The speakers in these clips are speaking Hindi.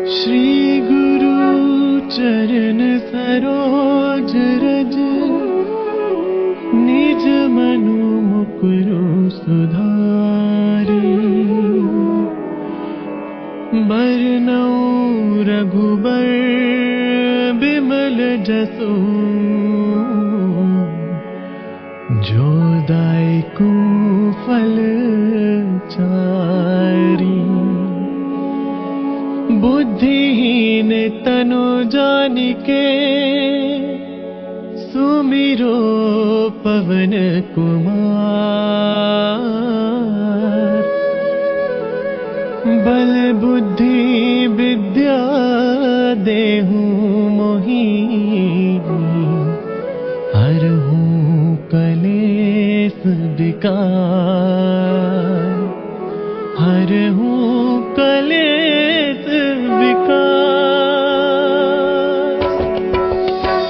श्री गुरु चरण सरोज रज, निज मनु मुकुरु सुधारि। बरनउँ रघुबर बिमल जसु, जो दायकु फल चारि। बुद्धिहीन तनु जानिके, सुमिरो पवन कुमार। बल बुद्धि विद्या देहु मोहि, हरहु कलेस विकार। हरहु कलेस विकार।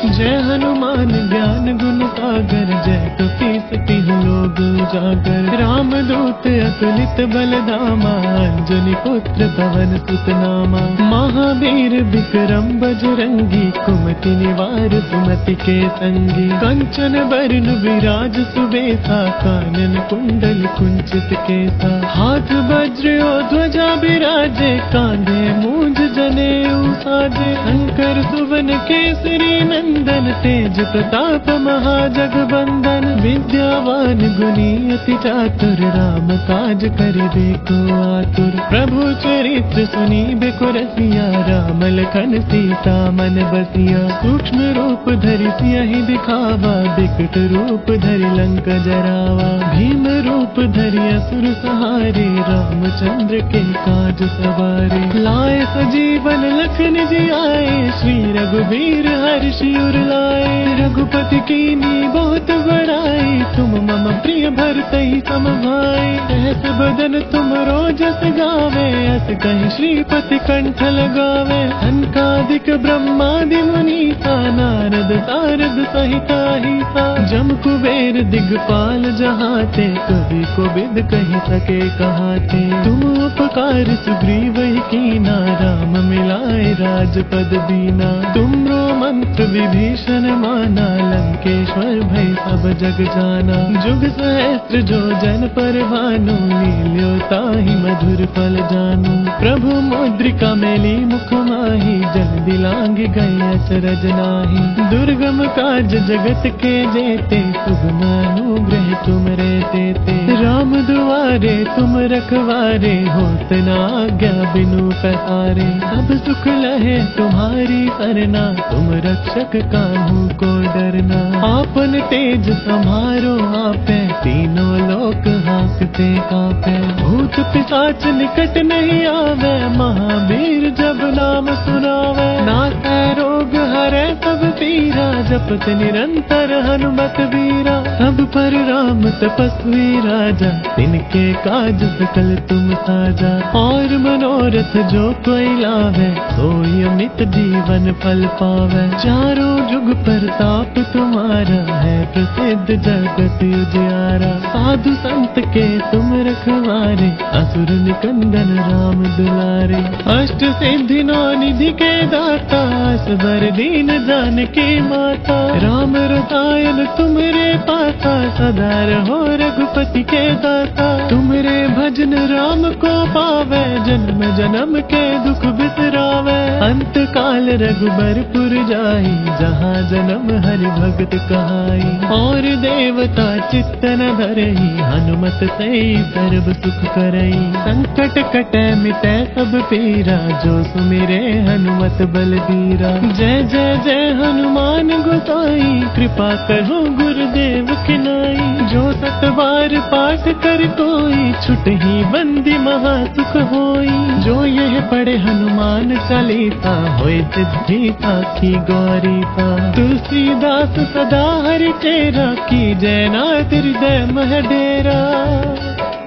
जय हनुमान ज्ञान गुण सागर, जय कपीस तिहुँ लोक उजागर। राम दूत अतुलित बल धामा, अंजनी पुत्र पवन सुत नामा। महावीर विक्रम बजरंगी, कुमति निवार सुमति के संगी। कंचन बरन विराज सुबेसा, कानन कुंडल कुंचित केसा। हाथ वज्र और ध्वजा बिराजे, कांधे मूंज जनेऊ साजे। शंकर सुवन केसरी नंदन, तेज प्रताप महाजगबंदन। विद्यावान गुणी अति चातुर, राम काज करिबेको आतुर। प्रभु चरित्र सुनिबेको रसिया, राम लखन सीता मन बसिया। सूक्ष्म रूप धरि सियहि दिखावा, बिकट रूप धरि लंक जरावा। भीम रूप धरि असुर सहारे, रामचंद्र के काज सवारे। लाए सजीवन लखन जियाए, श्री रघुवीर हर्षि उर लाए। रघुपति कीन्ही बहुत बड़ाई, तुम मम प्रिय भरतहि सम भाई। सहस बदन तुम रोजस गावे, अस कहि श्रीपति कंठ लगावे। सनकादिक ब्रह्मादि मुनीसा, नारद सारद सहित अहिसा। जम कुबेर दिगपाल जहाते, कवि कोविद कहि सके कहाते। तुम उपकार सुग्रीवहि कीना, राम मिलाए राजपद दीना। तुमरो मंत्र विभीषण माना, लंकेश्वर भय सब जग जाना। जुग सहस्त्र जो जन पर भानु, लील्यो ताहि मधुर फल जानू। प्रभु मुद्रिका मेली मुख माहि, जल दिलांग गए अचरज नाही। दुर्गम काज जगत के जेते, सुगम अनुग्रह तुम रे तेते। राम दुआरे तुम रखवारे, होत न आज्ञा बिनु पसारे। सब सुख लहे तुम्हारी सरना, तुम रक्षक काहू को डरना। आपन तेज समारो आपे, तीनों लोक हांकते कांपे। भूत पिशाच निकट नहीं आवे, महावीर जब नाम सुनावे। नासै रोग हरै सब पीरा, जपत निरंतर हनुमत वीरा। सब पर राम तपस्वी राजा, तिनके काज सकल तुम साजा। और मनोरथ जो कोई लावे, सोई अमित जीवन फल पावे। चारों जुग प्रताप तुम्हारा, है प्रसिद्ध जगत उजियारा। साधु संत के तुम रखवारे, असुर निकंदन राम दुलारे। अष्ट सिद्धि नौ निधि के दाता, असबर दीन जानकी माता। राम रसायन तुमरे पासा, सदा रहो रघुपति के दाता। तुमरे भजन राम को पावे, जन्म जन्म के दुख बिसरावे। अंत काल रघुबरपुर जाई, जहाँ जन्म हरि भगत कहाई। और देवता चित्त न धरई, हनुमत से सर्व सुख करई। संकट कटै मिटै सब पीरा, जो सुमिरे हनुमत बलबीरा। जय जय जय हनुमान गोसाई, कृपा करो गुरुदेव की नाई। जो सत बार पाठ कर कोई, छुटहि बंदी महा सुख होई। जो यह पढ़े हनुमान चालीसा, होय सिद्धि साखी गौरीसा। तुलसीदास सदा हरि चेरा, की जय नाथ हृदय मह डेरा।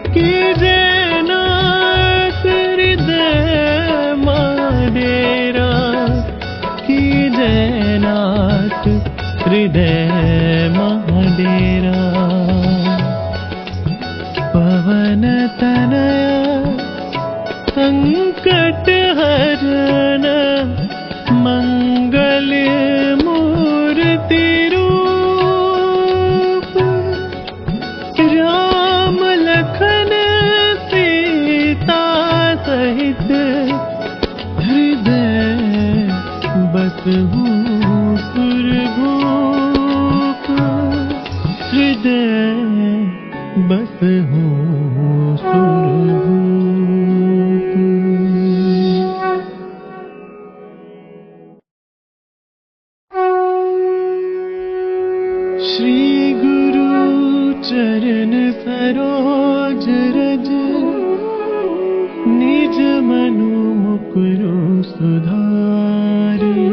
की जय नाथ हृदय मह डेरा। की जय नाथ हृदय मह डेरा। पवन तनया संकट हरण मंगल मूर्ति रूप, राम लखन सीता सहित हृदय बसहु सुरभूप, हृदय बसहु सुरभूप। श्री गुरु चरण सरोज रज, निज मनु मुकुरु सुधारी,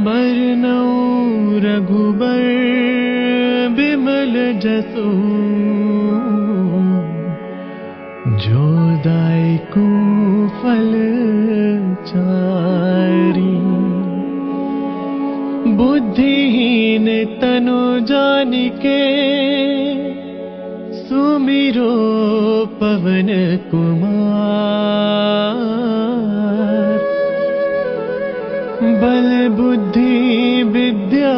बरनउँ रघुबर बिमल जसु, जो दायकु फल चारी। बुद्धिहीन तनु जानिके, सुमिरो पवन कुमार। बल बुद्धि विद्या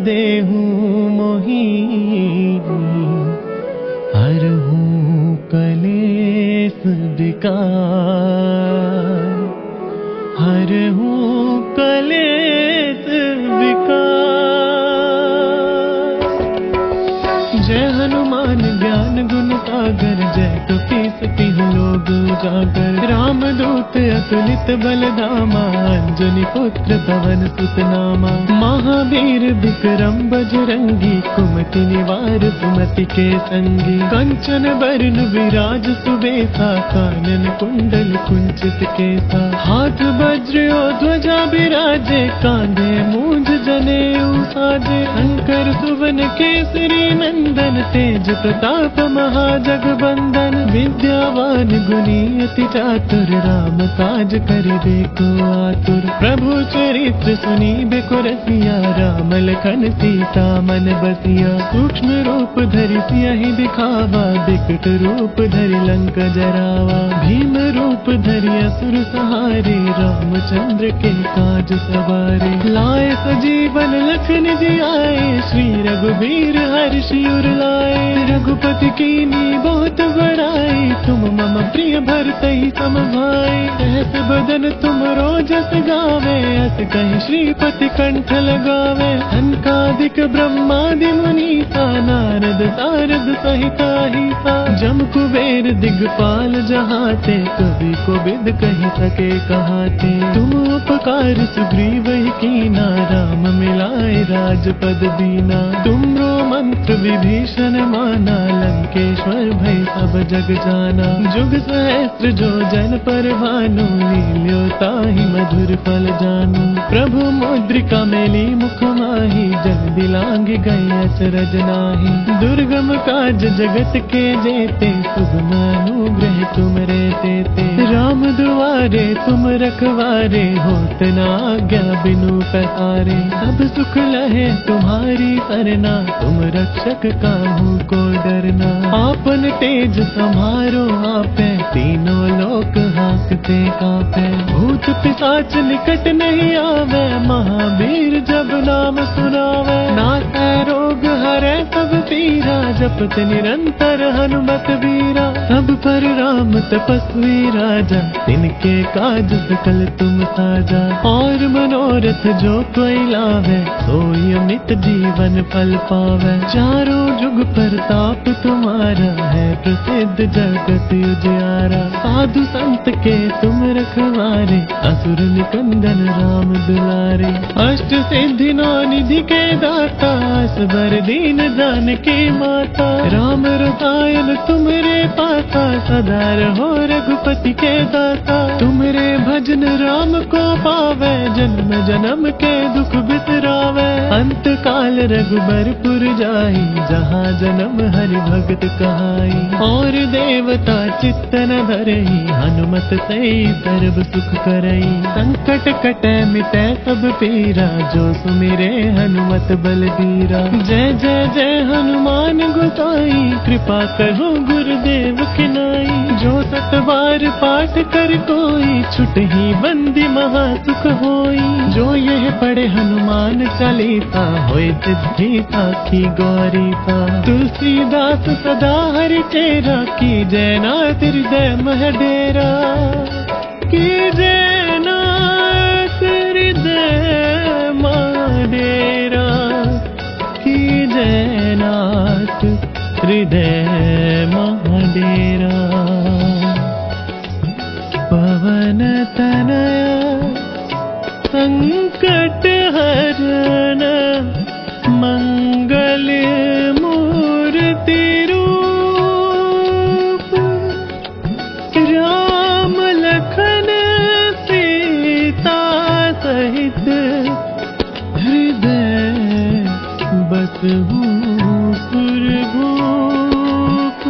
देहु मोहि, हरहु कलेस विकार, हरहु कलेस विकार। जय हनुमान ज्ञान गुण सागर, जय कपीस तिहु लोक उजागर। राम दूत अतुलित बल धामा, अंजनी पुत्र पवन सुत नामा। महावीर विक्रम बजरंगी, कुमति निवार सुमति के संगी। कंचन बरन विराज सुबेसा, कानन कुंडल कुंचित केसा। हाथ वज्र और ध्वजा बिराजे, कांधे मूंज जनेऊ साजे। शंकर सुवन केसरी नंदन, तेज प्रताप महाजगबंदन। विद्यावान गुणी अति चातुर, राम काज करिबेको आतुर। प्रभु चरित्र सुनिबेको रसिया, राम लखन सीता मन बसिया। सूक्ष्म रूप धरि सियहि दिखावा, बिकट रूप धरि लंक जरावा। भीम रूप धरि असुर सहारे, रामचंद्र के काज सवारे। लाए सजीवन लखन जियाए, श्री रघुबीर हर्षि उर लाए। रघुपति कीन्ही बहुत बड़ाई, तुम मम प्रिय भरतहि सम भाई। सहस बदन तुम रोजस गावे, अस कहि श्रीपति कंठ लगावे। सनकादिक ब्रह्मादि मुनीसा, नारद सारद सहित अहिसा। जम कुबेर दिगपाल जहाते, कवि कोविद कहि सके कहाते। तुम उपकार सुग्रीवहि कीना, राम मिलाए राजपद दीना। तुमरो मंत्र विभीषण माना, लंकेश्वर भय सब जग जाना। जुग सहस्त्र जो जन पर भानु, लील्यो ताहि मधुर फल जानू। प्रभु मुद्रिका मेली मुख माहि, जल दिलांग गए अचरज नाहि। दुर्गम काज जगत के जेते, सुगम अनुग्रह तुमरे तेते। राम दुआरे तुम रखवारे, होत न आज्ञा बिनु पसारे। सब सुख लहे तुम्हारी सरना, तुम रक्षक काहू को डरना। आपन तेज समारो आपे, तीनों लोक हांकते कांपे। भूत पिशाच निकट नहीं आवे, महावीर जब नाम सुनावे। नासै रोग हरै सब पीरा, जपत निरंतर हनुमत वीरा। सब पर राम तपस्वी राजा, तिनके काज सकल तुम साजा। और मनोरथ जो कोई लावे, सोई अमित जीवन फल पावे। चारों जुग प्रताप तुम्हारा, है प्रसिद्ध जगत उजियारा। साधु संत के तुम रखवारे, असुर निकंदन राम दुलारे। अष्ट सिद्धि नौ निधि के दाता, असबर दीन जानकी माता। राम रसायन तुमरे पासा, सदा रहो रघुपति के दाता। तुमरे भजन राम को पावे, जन्म जन्म के दुख बिसरावे। अंत काल रघुबरपुर जाई, जहाँ जन्म हरि भगत कहाई। और देवता चित्तन धरई, हनुमत से सर्व सुख करई। संकट कटै मिटै सब पीरा, जो सुमिरे हनुमत बलबीरा। जय जय जय हनुमान गोसाई, कृपा करो गुरुदेव की नाई। पाठ कर कोई, छुटहि बंदी महासुख होई। जो यह पढ़े हनुमान चालीसा, होय सिद्धि साखी गौरीसा। तुलसीदास सदा हरि चेरा, की जय नाथ हृदय मह डेरा। की जय नाथ हृदय मह डेरा, की जय नाथ हृदय मह डेरा। पवन तनया संकट हरण, मंगल मूर्ति रूप। राम लखन सीता सहित, हृदय बसहु सुरभूप।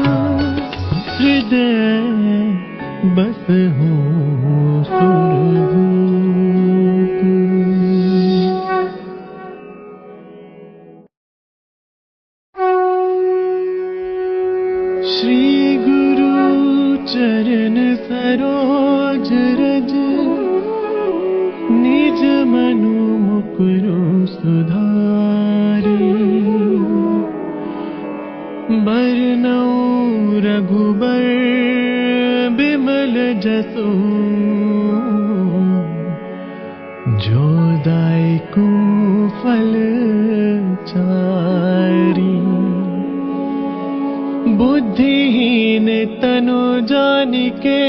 हृदय बसहु सुरभूप। श्री गुरु चरण सरोज रज, निज मनु मुकुरु सुधारि। बरनउँ रघुबर बिमल जसु, जो दायकु फल चारि। बुद्धिहीन तनु जानिके,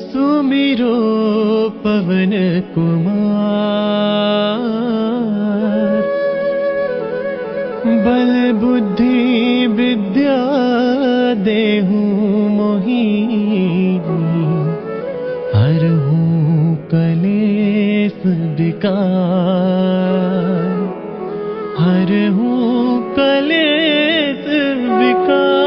सुमिरो पवन कुमार। बल बुद्धि विद्या देहु मोहि, हरहु कलेस विकार। हरहु कलेस विकार।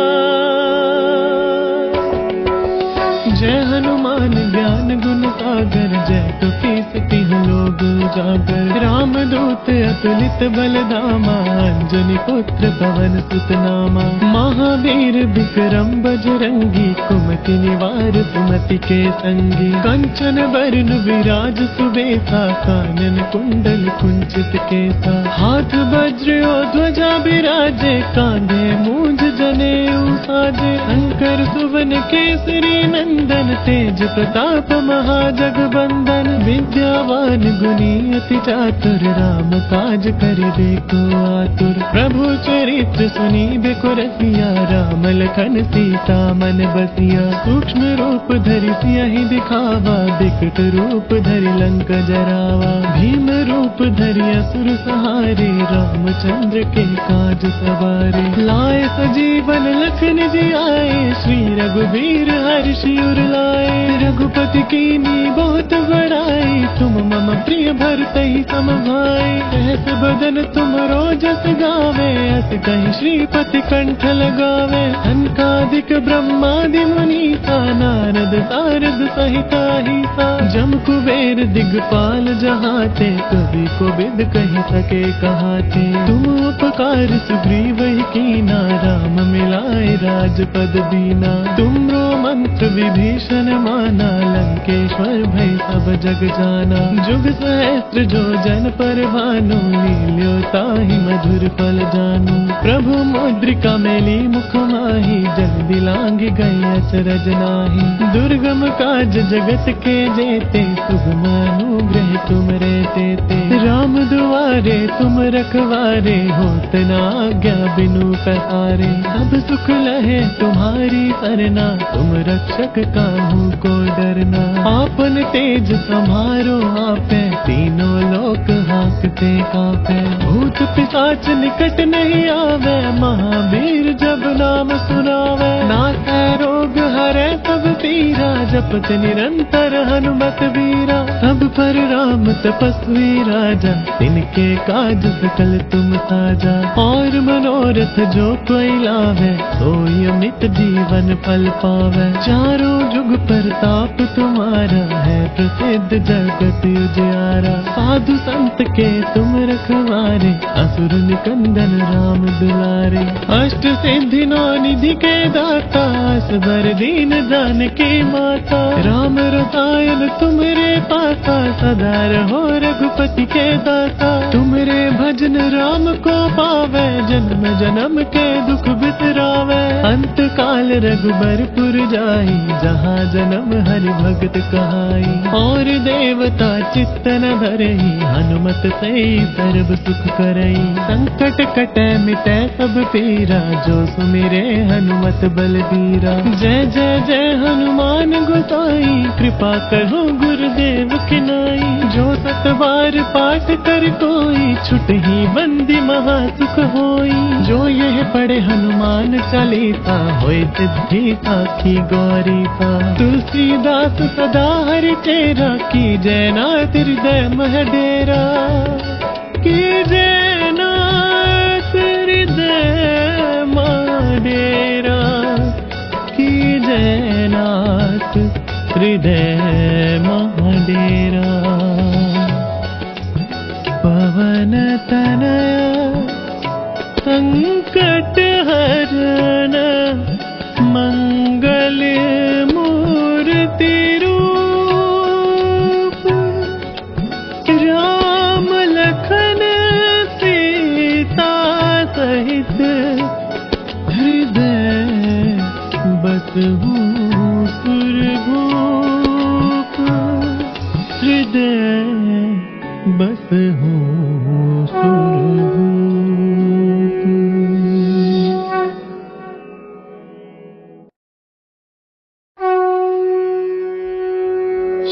जय हनुमान ज्ञान गुण सागर, जय कपीस तिहुँ लोक उजागर। राम दूत अतुलित बल धामा, अंजनी पुत्र पवन सुत नामा। महावीर विक्रम बजरंगी, कुमति निवार सुमति के संगी। कंचन बरन विराज सुबेसा, कानन कुंडल कुंचित केसा। हाथ वज्र और ध्वजा बिराजे, कांधे मूंज जनेऊ साजे। शंकर सुवन केसरी नंदन, तेज प्रताप महाजगबंदन। विद्यावान गुणी अति चातुर, राम काज करिबे को आतुर। प्रभु चरित्र सुनिबे को रसिया, राम लखन सीता मन बसिया। सूक्ष्म रूप धरि सियहि दिखावा, बिकट रूप धरि लंक जरावा। भीम रूप धरि असुर सहारे, रामचंद्र के काज सवारे। लाए सजीवन लखन जियाए, श्री रघुबीर हर्षि उर लाए। रघुपति कीन्ही बहुत बड़ाई, तुम मम प्रिय भरतहि सम भाई। सहस बदन तुमरो जस गावे, अस कहि श्रीपति कंठ लगावे। सनकादिक ब्रह्मादि मुनीसा, नारद सारद सहित अहिसा। जम कुबेर दिगपाल जहाते, कवि कोविद कहि सके कहाते। तुम उपकार सुग्रीवहि कीना, राम मिलाए राजपद दीना। तुमरो मंत्र विभीषण माना, लंकेश्वर भय सब जग जाना। जुग सहस्त्र जो जन पर भानु, लील्यो ताहि मधुर फल जानू। प्रभु मुद्रिका मेली मुख माहि, जल दिलांघि गए अचरज नाहि। दुर्गम काज जगत के जेते, सुगम अनुग्रह तुम रे तेते। राम दुआरे तुम रखवारे, होत न आज्ञा बिनु पसारे। सब सुख लहे तुम्हारी सरना, तुम रक्षक काहू को डरना। आपन तेज समारो आपे, तीनों लोक हांकते कांपे। भूत पिशाच निकट नहीं आवे, महावीर जब नाम सुनावे। नासै रोग हरै सब पीरा, जपत निरंतर हनुमत वीरा। सब पर राम तपस्वी राजा, इनके काज सकल तुम साजा। और मनोरथ जो कोई लावे, सोई अमित जीवन फल पावे। चारों जुग प्रताप तुम्हारा, है प्रसिद्ध जगत उजियारा। साधु संत के तुम रखवारे, असुर निकंदन राम दुलारे। अष्ट सिद्धि नौ निधि के दाता, असबर दीन जानकी माता। राम रसायन तुमरे पासा, सदा रहो रघुपति के दाता। तुमरे भजन राम को पावे, जन्म जन्म के दुख बिसरावे। अंत काल रघुबरपुर जाई, जहाँ जन्म हरि भगत कहाई। और देवता चित्त न धरई, हनुमत से सर्व सुख करई। संकट कटे मिटे सब पीरा, जो सुमिरे हनुमत बलबीरा। जय जय जय हनुमान गोसाई, कृपा करो गुरुदेव की नाई। जो सत बार पाठ कर कोई, छुट ही बंदी महा सुख होई। जो यह पढ़े हनुमान चालीसा, होय सिद्धि साखी गौरी सा। तुलसीदास सदा हरि चेरा, की जय नाथ हृदय मह डेरा। की जय नाथ हृदय मह डेरा। की जय नाथ हृदय मह डेरा। पवन तनया संकट हरन, मंगल मूर्ति रूप। राम लखन सीता सहित, हृदय बसहु सुरभूप। हृदय बसहु सुरभूप।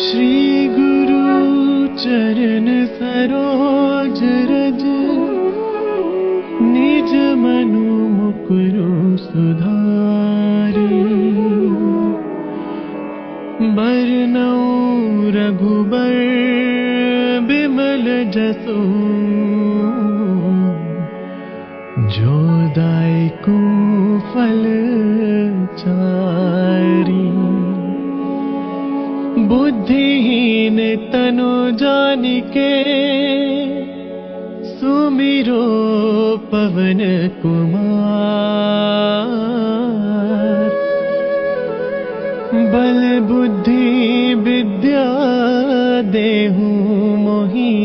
श्री गुरु चरण सरोज रज, निज मनु मुकुरु सुधारी। बरनउँ रघुबर बिमल जसु, जो दायकु फल चारी। बुद्धिहीन तनु जानिके, सुमिरो पवन कुमार। बल बुद्धि विद्या देहु मोहि,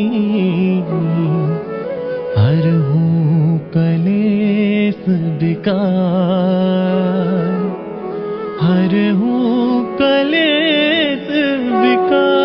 हरहु कलेस विकार। हरहु कलेस विकार।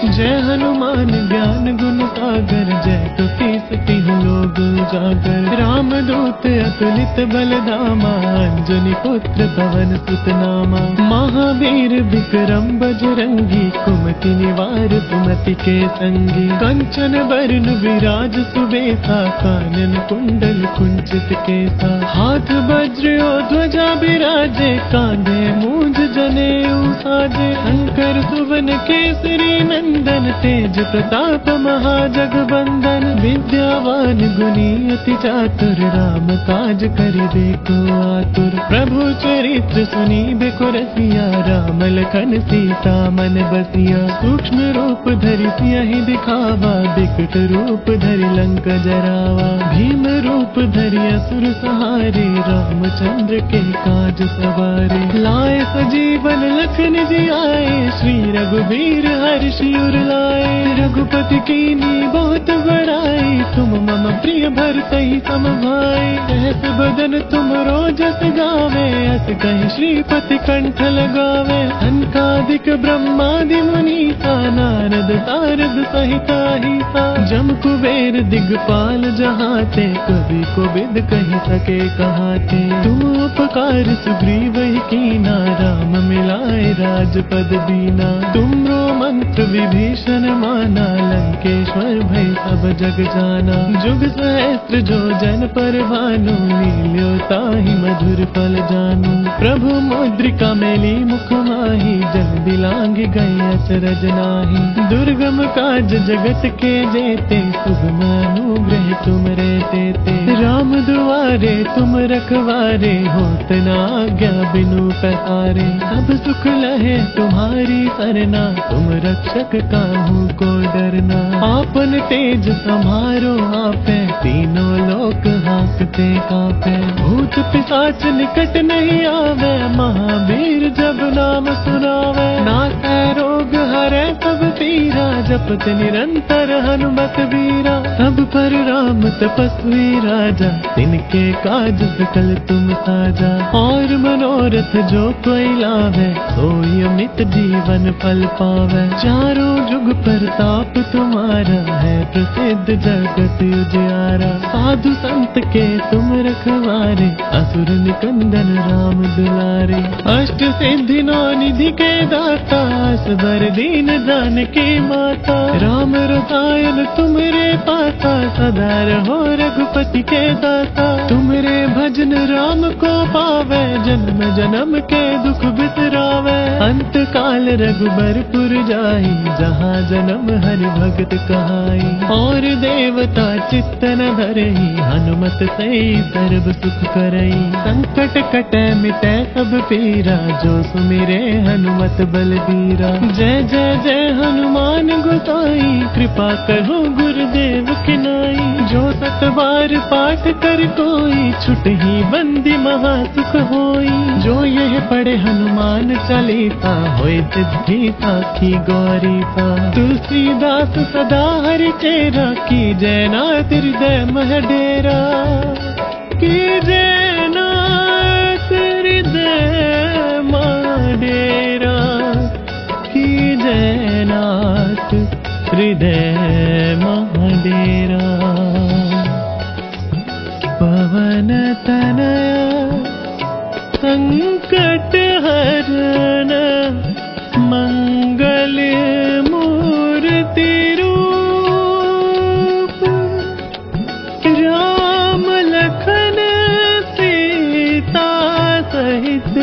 जय हनुमान ज्ञान गुण सागर, जय कपीसति लोग उजागर। राम दूत अतुलित बल धामा, अंजनी पुत्र पवन सुत नामा। महावीर विक्रम बजरंगी, कुमति निवार सुमति के संगी। कंचन बरन विराज सुबेसा, कानन कुंडल कुंचित केसा। हाथ वज्र और ध्वजा बिराजे, कांधे मूंज जनेऊ साजे। शंकर सुवन केसरी नंदन, तेज प्रताप महाजगबंदन। विद्यावान गुणी अति चातुर, राम काज करिबे को आतुर। प्रभु चरित्र सुनीबे को रसिया, राम लखन सीता मन बसिया। सूक्ष्म रूप धरि सियहि दिखावा, बिकट रूप धरि लंक जरावा। भीम रूप धरि असुर सहारे, रामचंद्र के काज सवारे। लाए सजीवन लखन जियाए, श्री रघुबीर हर्षि उर लाए। रघुपति कीन्ही बहुत बड़ाई, तुम मम प्रिय भरतहि सम भाई। सहस बदन तुम जस गावे, अस कहि श्रीपति कंठ लगावे। सनकादिक ब्रह्मादि मुनीसा, नारद सारद सहिता हिसा। जम कुबेर दिगपाल जहाते, कवि कोविद कहि सके कहाते। तुम उपकार सुग्रीवहि कीना, राम मिलाए राजपद दीना। तुमरो मंत्र विभीषण माना, लंकेश्वर भय सब जग जाना। जुग सहस्त्र जो जन पर भानु, लील्यो ताहि मधुर फल जानू। प्रभु मुद्रिका मेली मुख माही, जन बिलांग गए अचरज नाही। दुर्गम काज जगत के जेते, सुगम अनुग्रह तुम रहते ते। राम दुआरे तुम रखवारे, होत न आज्ञा बिनु पसारे। सब सुख लहे तुम्हारी सरना, तुम रक्षक काहू को डरना। आपन तेज समारो आपे, तीनों लोक हाँकते कांपे। भूत पिशाच निकट नहीं आवे, महावीर जब नाम सुनावे। नाथै रोग हरै सब पीरा, जपत निरंतर हनुमत वीरा। सब पर राम तपस्वी राजा, तिनके काज सकल तुम साजा। और मनोरथ जो कोई लावे, सोई अमित जीवन फल पावे। चारों जुग प्रताप तुम्हारा, है प्रसिद्ध जगत उजियारा। साधु संत के तुम रखवारे, असुर निकंदन राम दुलारे। अष्ट सिद्धि नौ निधि के दाता, असबर दीन जानकी माता। राम रसायन तुमरे पासा, सदा रहो रघुपति के दाता। तुमरे भजन राम को पावे, जन्म जन्म के दुख बिसरावे। अंत काल रघुबरपुर जाई, जहाँ जन्म हरि भगत कहाई। और देवता चित्त न धरई, हनुमत सही सर्व सुख करई। संकट कटै मिटै सब पीरा, जो सुमिरे हनुमत बलबीरा। जय जय जय हनुमान गोसाई, कृपा करो गुरुदेव की नाई। जो सत बार पाठ कर कोई, छुटहि बंदी महा सुख होई। जो यह पढ़े हनुमान चालीसा, होय सिद्धि साखी गौरी सा। तुलसीदास सदा हरि चेरा, की जय नाथ हृदय मह डेरा। की जय नाथ हृदय मह डेरा। की जय नाथ हृदय मह डेरा। पवन तनया संकट हरण, मंगल मूर्ति रूप। राम लखन सीता सहित,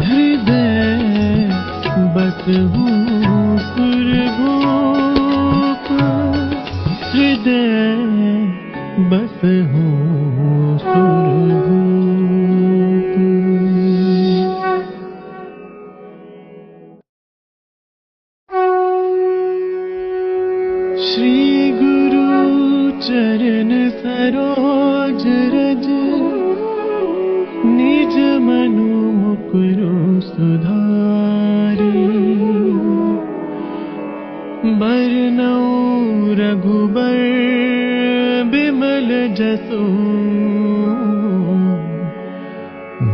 हृदय बसहु सुरभूप। हृदय बसहु सुरभूप। श्री गुरु चरण सरोज रज, निज मनु मुकुरु सुधारी। बरनउँ रघुबर बिमल जसु,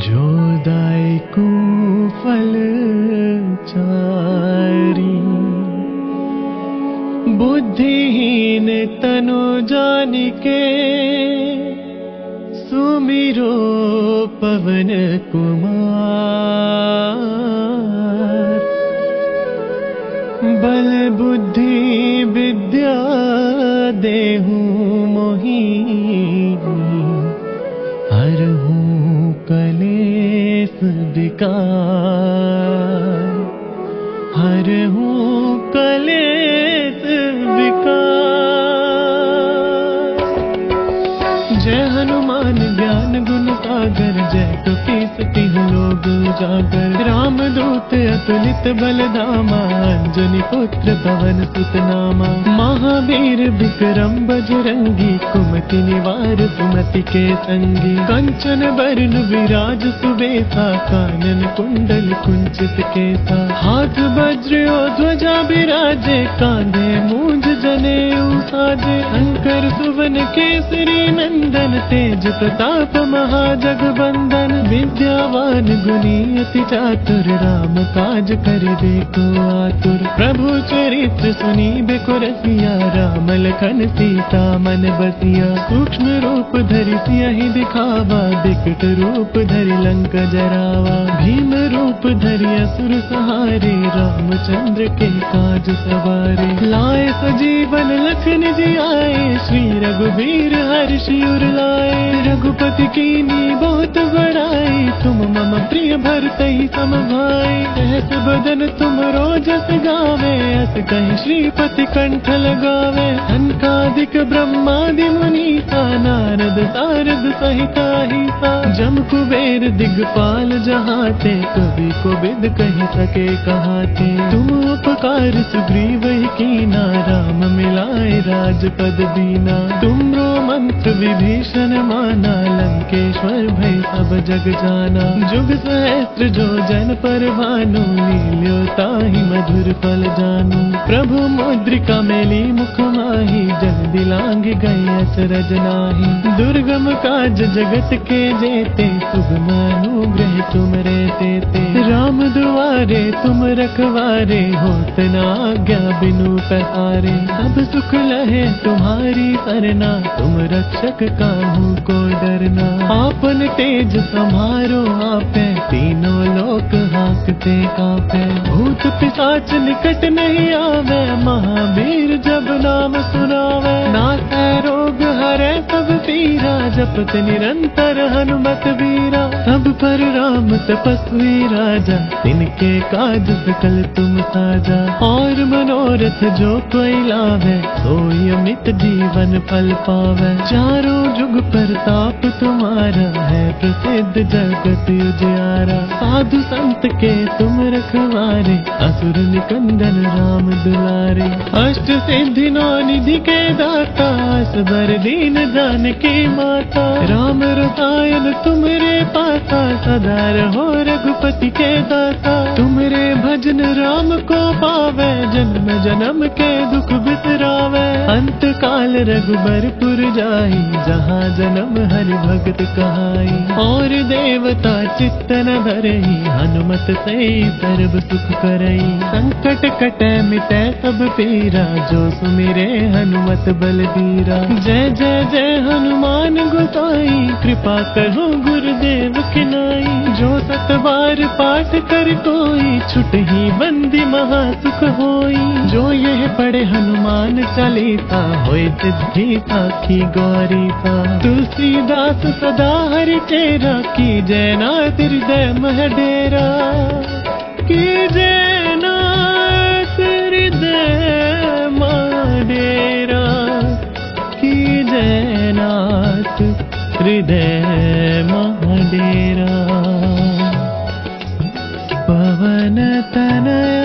जो दायकु फल चारी। बुद्धिहीन तनु जानिके, सुमिरो पवन कुमार। बल बुद्धि विद्या देहु मोहि, हरहु कलेस विकार। हरहु कलेस विकार। जय हनुमान ज्ञान गुण सागर, जय कपीस तिहुँ लोक उजागर। राम दूत अतुलित बल धामा, अंजनी पुत्र पवन सुत नामा। महावीर विक्रम बजरंगी, कुमति निवार सुमति के संगी। कंचन बरन विराज सुबेसा, कानन कुंडल कुंचित केसा। हाथ वज्र और ध्वजा बिराजे, कांधे मूंज जनेऊ साजे। शंकर सुवन केसरी नंदन, तेज प्रताप महाजगबंदन। विद्यावान गुणी अति चातुर, राम काज करिबे को आतुर। प्रभु चरित्र सुनिबे को रसिया, राम लखन सीता मन बसिया। सूक्ष्म रूप धरि सियहि दिखावा, बिकट रूप धरि लंक जरावा। भीम रूप धरि असुर सहारे, रामचंद्र के काज सवारे। लाए सजीवन लखन जियाए, श्री रघुवीर हर्षि उर लाए। रघुपति कीन्ही बहुत बड़ाई, आई, तुम मम प्रिय भरत ही सम भाई। सहस बदन तुम रोजस गावे, अस कहीं श्रीपति कंठ लगावे। सनकादिक ब्रह्मादि मुनीसा, नारद सारद सहिता हिसा। जम कुबेर दिगपाल जहाते, कवि को बिद कही सके कहाते। तुम उपकार सुग्रीव ही कीना, राम मिलाए राजपद दीना। तुमरो मंत्र विभीषण माना, लंकेश्वर भय सब जग जाना। जुग सहस्त्र जो जन पर भानु, लील्यो ताहि मधुर फल जानू। प्रभु मुद्रिका मेली मुख माही, जल दिलांग गए अचरज नाही। दुर्गम काज जगत के जेते, सुगम अनुग्रह तुम रे तेते। राम दुआरे तुम रखवारे, होत न आज्ञा बिनु पसारे। सब सुख लहे तुम्हारी सरना, तुम रक्षक काहू को डरना। आपन तेज समारो आपे, तीनों लोक हांकते कांपे। भूत पिशाच निकट नहीं आवे, महावीर जब नाम सुनावे। नासै रोग हरै सब पीरा, जपत निरंतर हनुमत वीरा। सब पर राम तपस्वी राजा, तिनके काज सकल तुम साजा। और मनोरथ जो कोई लावे, सोई अमित जीवन फल पावे। चारों जुग प्रताप तुम्हारा, है प्रसिद्ध जगत उजियारा। साधु संत के तुम रखवारे, असुर निकंदन राम दुलारे। अष्ट सिद्धि नौ निधि के दाता, असबर दीन जानकी माता। राम रसायन तुमरे पासा, सदा रहो रघुपति के दाता। तुमरे भजन राम को पावे, जन्म जन्म के दुख बिसरावे। अंत काल रघुबरपुर जाई, जहाँ जन्म हरि भगत कहाई। और देवता चित्त न धरई, हनुमत से सर्व सुख करई। संकट कटै मिटै सब पीरा, जो सुमिरे हनुमत बलबीरा। जय जय जय हनुमान गोसाई, कृपा करो गुरुदेव की नाई। जो सत बार पाठ कर कोई, छुटहि बंदी महा सुख होई। जो यह पढ़े हनुमान चालीसा, होय सिद्धि साखी गौरी सा। तुलसीदास सदा हरि चेरा, की जय नाथ हृदय मह डेरा। की जय नाथ हृदय मह डेरा। की जय नाथ हृदय मह डेरा। पवन तनया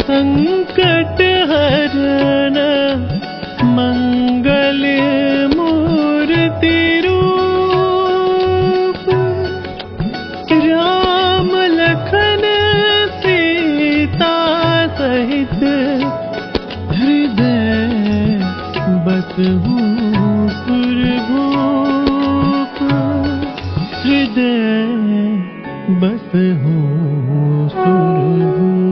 संकट हरण, मंगल मूर्ति रूप। राम लखन सीता सहित, हृदय बसहु सुरभूप। हृदय बसहु सुरभूप।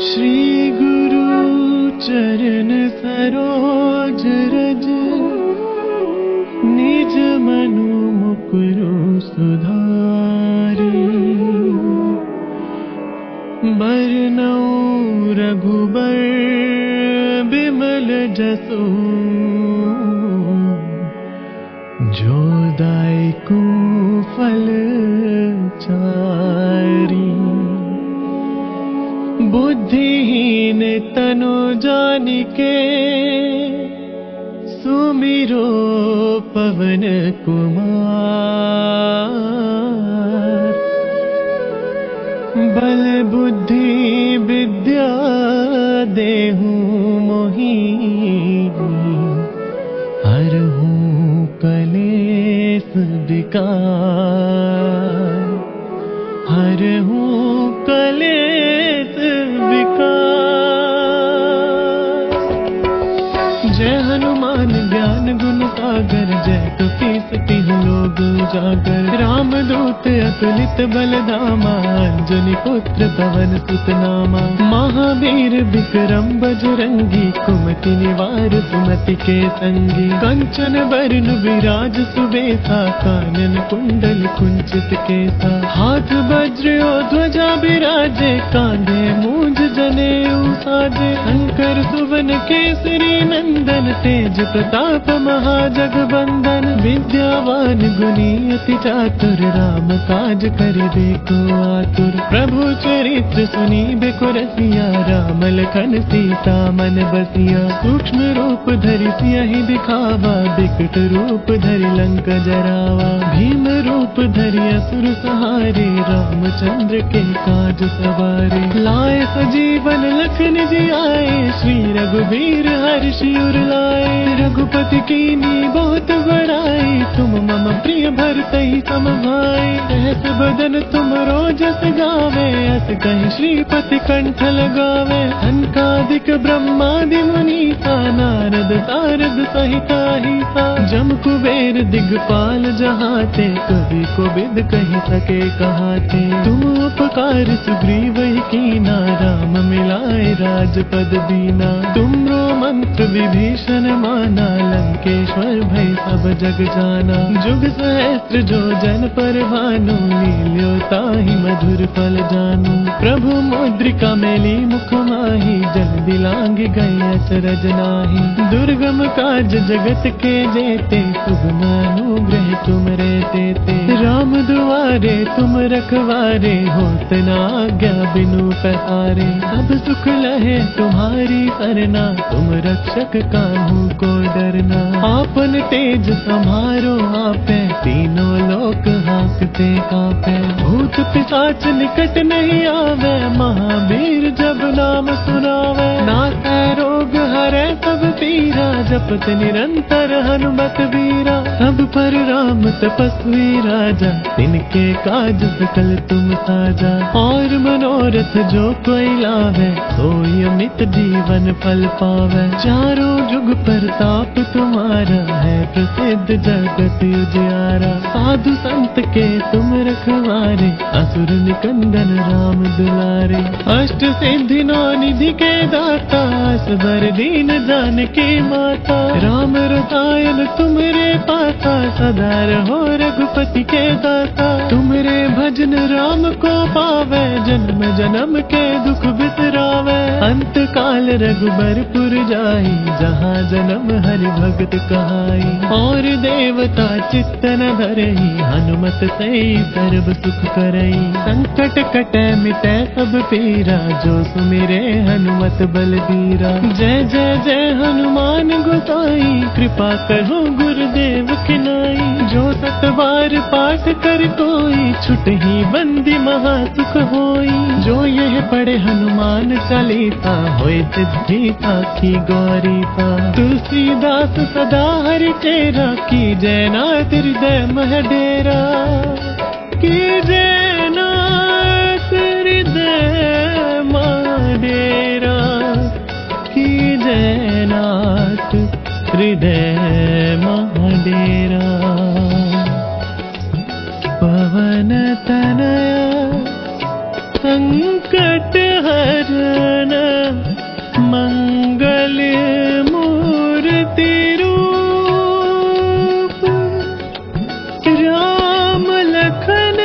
श्री गुरु चरण सरोज रज, निज मनु मुकुरु सुधारी। बरनउँ रघुबर बिमल जसु, जो दायकु फल चारी। बुद्धिहीन तनु जानिके, सुमिरो पवन कुमार। बल बुद्धि विद्या देहु मोहि, हरहु कलेस विकार। हरहु कलेस विकार। जय हनुमान ज्ञान गुण सागर, जय कपीस तिहुँ लोक उजागर रामदूत अतुलित बलधामा अंजनी पुत्र पवन सुत नामा महावीर विक्रम बजरंगी कुमति निवार सुमति के संगी कंचन बरन विराज सुबेसा कानन कुंडल कुंचित केसा हाथ वज्र और ध्वजा बिराजे कांधे मूंज जनेऊ साजे शंकर सुवन केसरी नंदन तेज प्रताप महाजगबंदन विद्यावान गुणी अति चातुर राम काज करिबे को आतुर प्रभु चरित्र सुनीबे को रसिया राम लखन सीता मन बसिया सूक्ष्म रूप धरि सियहि दिखावा बिकट रूप धरि लंक जरावा भीम रूप धरि असुर सहारे रामचंद्र के काज सवारे लाए सजीवन लखन जी आए श्री रघुवीर हर्षि उर लाए रघुपति कीनी बहुत बड़ाई तुम मम प्रिय भरतहि सम भाई सहस बदन तुम रोजस गावे अस कहि श्रीपति कंठ लगावे संकादिक ब्रह्मादि मुनीसा नारद सारद सहिता हिसा जम कुबेर दिगपाल जहाते कवि को बिद कहि सके कहाते तुम उपकार सुग्रीव ही कीना राम मिलाए राजपद दीना तुमरो मंत्र विभीषण माना लंकेश्वर भय सब जग जाना जुग सहस्त्र जो जन पर भानु लील्यो ताहि मधुर फल जानू प्रभु मुद्रिका मेली मुख माही जल दिलांग गए अचरज नाही दुर्गम काज जगत के जेते सुगम अनुग्रह तुम रे तेते राम दुआरे तुम रखवारे होत न आज्ञा बिनु पसारे सब सुख लहे तुम्हारी सरना तुम रक्षक काहू को डरना आपन तेज संभारो आपे तीनों लोक हाँकते कापे भूत पिशाच निकट नहीं आवे महावीर जब नाम सुनावे नासै रोग हरै सब पीरा जपत निरंतर हनुमत वीरा सब पर राम तपस्वी राजा तिनके काज सकल तुम साजा और मनोरथ जो कोई लावे सोई अमित जीवन फल पावे चारों जुग प्रताप तुम्हारा है प्रसिद्ध जगत उजियारा साधु संत के तुम रखवारे असुर निकंदन राम दुलारे अष्ट सिद्धि नौ निधि के दाता असबर दीन जानकी माता राम रसायन तुमरे पासा सदा रहो रघुपति के दाता तुमरे भजन राम को पावे जन्म जन्म के दुख बिसरावे अंत काल रघुबरपुर जाई जहाँ जन्म हरि भगत कहाई और देवता चित्त न धरई हनुमत सई सर्व सुख करई संकट कटे मिटे सब पीरा जो सुमिरे हनुमत बलबीरा जय जय जय हनुमान गोसाई कृपा करो गुरुदेव की नाई जो सतबार पाठ कर कोई छुट ही बंदी महा सुख होई जो यह पढ़े हनुमान चालीसा होए सिद्धि साखी गौरी सा तुलसीदास सदा हरि तेरा की जय नाथ हृदय मह डेरा की जय नाथ हृदय मह डेरा की जय नाथ हृदय मह डेरा पवन तनया संकट हरण मंगल मूर्ति रूप राम लखन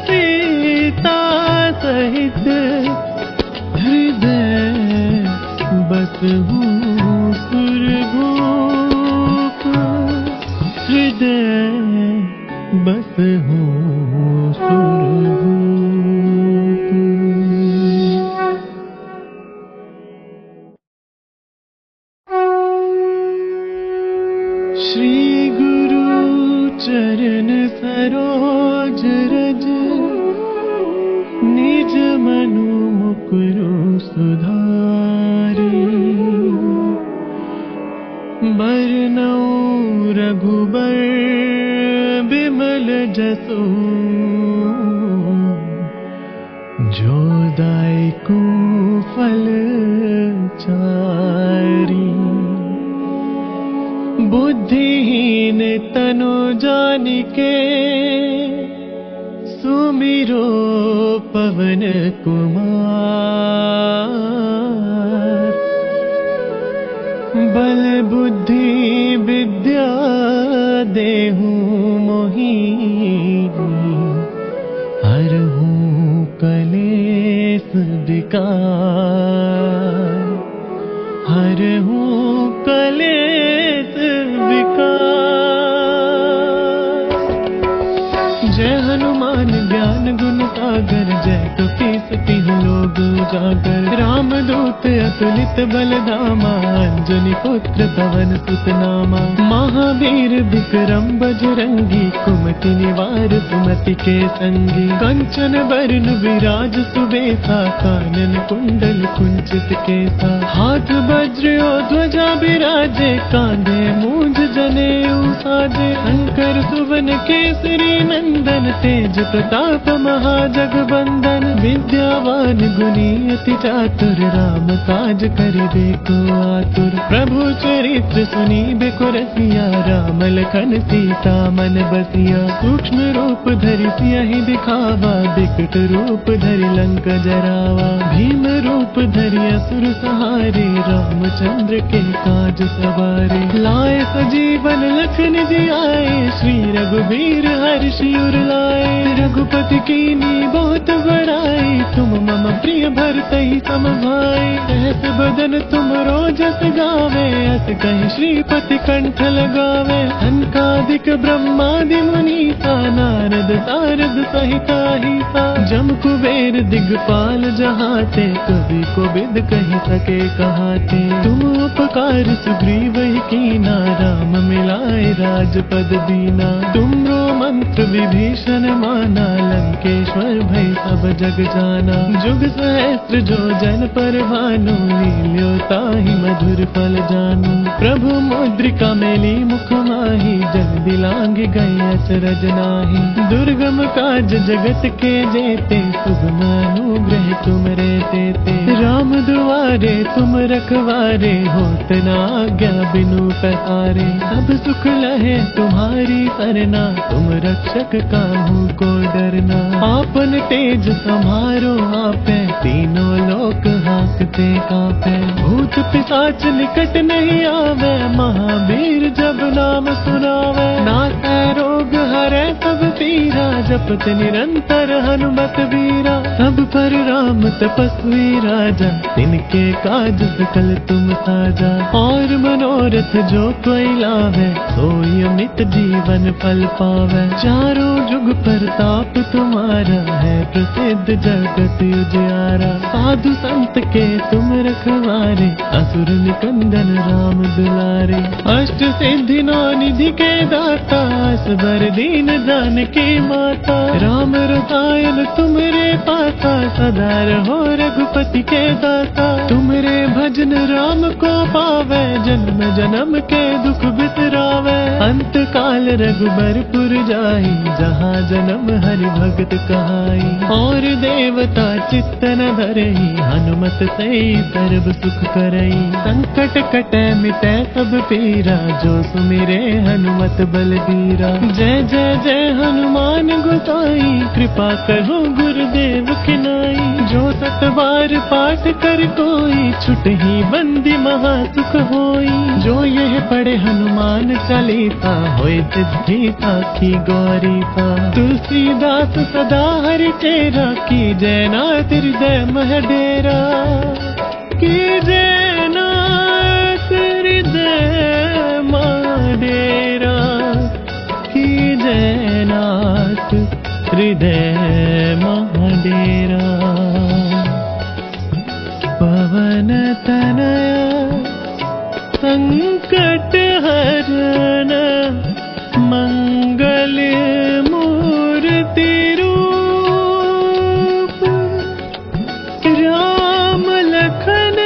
सीता सहित हृदय बसहु सुरभूप हृदय बसहु सुरभूप। श्री गुरु चरण सरोज रज निज मनु मुकुरु सुधारी बरनउँ रघुबर बिमल जसु जो दायकु फल चारी बुद्धिहीन दीन तनु जानिके सुमिरो पवन कुमार। बल बुद्धि विद्या देहु मोहि हरहु कलेस विकार। हरहु कलेस विकार। जय हनुमान ज्ञान गुण सागर जय कपीस तिहुँ लोक उजागर। राम दूत अतुलित बल धामा अंजनी पुत्र पवन सुत नामा। महावीर विक्रम बजरंगी कुमति निवार सुमति के संगी। कंचन बरन विराज सुबेसा कानन कुंडल कुंचित केसा। हाथ वज्र और ध्वजा विराजे कांधे मूंज जनेऊ साजे। शंकर सुवन केसरी नंदन तेज प्रताप महाजगबंदन। विद्यावान गुणी अति चातुर राम काज करिबे को आतुर। प्रभु चरित्र सुनीबे को रसिया राम लखन सीता मन बसिया। सूक्ष्म रूप धरि सियहि दिखावा बिकट रूप धरि लंक जरावा। भीम रूप धरि असुर सहारे रामचंद्र के काज सवारे। लाए सजीवन लखन जियाए श्री रघुबीर हर्षि उर लाए। रघुपति कीन्ही बहुत बड़ाई तुम मम प्रिय भरतहि सम भाई। सहस बदन तुम रोजस गावे अस कहि श्रीपति कंठ लगावे। सनकादिक ब्रह्मादि मुनीसा नारद सारद सहिता हिसा। जम कुबेर दिगपाल जहाते कवि कोविद कहि सके कहाते। तुम उपकार सुग्रीव ही कीना राम मिलाए राजपद दीना। तुमरो मंत्र विभीषण माना लंकेश्वर भय सब जग जाना। जुग सहस्त्र जो जन पर भानु लील्यो ताहि मधुर फल जानु। प्रभु मुद्रिका मेली मुख माहि जन दिलांग गए अचरज नाहि। दुर्गम काज जगत के जेते सुगम अनुग्रह तुम रे तेते। राम दुआरे तुम रखवारे होत न आज्ञा बिनु पसारे। सब सुख लहे तुम्हारी सरना तुम रक्षक काहू को डरना। आपन तेज समारो आपे तीनों लोक हांकते कांपे। भूत पिशाच निकट नहीं आवे महावीर जब नाम सुनावे। नासै रोग हरै सब पीरा जपत निरंतर हनुमत वीरा। सब पर राम तपस्वी राजा तिनके काज सकल तुम साजा। और मनोरथ जो कोई लावे सोई अमित जीवन फल पावे। चारों जुग प्रताप तुम्हारा है प्रसिद्ध जगत उजियारा। साधु संत के तुम रखवारे असुर निकंदन राम दुलारे। अष्ट सिद्धि नौ निधि के दाता असबर दीन जानकी माता। राम रसायन तुमरे पासा सदा रहो रघुपति के दाता। तुमरे भजन राम को पावे जन्म जन्म के दुख बिसरावे। अंत काल रघुबरपुर जाई जहाँ जन्म हरि भगत कहाई। और देवता चित्त न धरई हनुमत सई सर्व सुख करई। संकट कटै मिटै सब पीरा जो सुमिरे हनुमत बलबीरा। जय जय जय हनुमान गोसाई कृपा करो गुरुदेव की नाई। जो सत बार पाठ कर कोई छुटहि बंदी महा सुख होई। जो यह पढ़े हनुमान चालीसा होय सिद्धि साखी गौरी सा। तुलसीदास सदा हरि चेरा की जय नाथ हृदय मह डेरा। की जय नाथ हृदय मह डेरा। की जय नाथ हृदय मह डेरा। पवन तनया संकट हरण मंगल मूर्ति रूप। राम लखन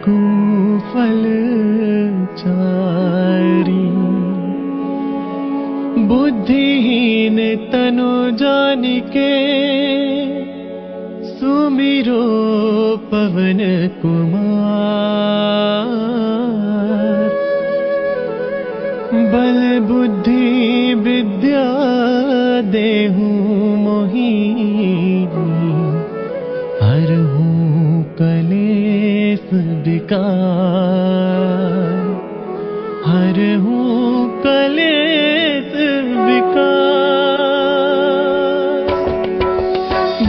कुफल चारी। बुद्धिहीन तनु जानिके सुमिरो पवन कुमार। बल बुद्धि विद्या देहु मोहि, हरहूं कलेस विकार। हरहूं कलेस विकार।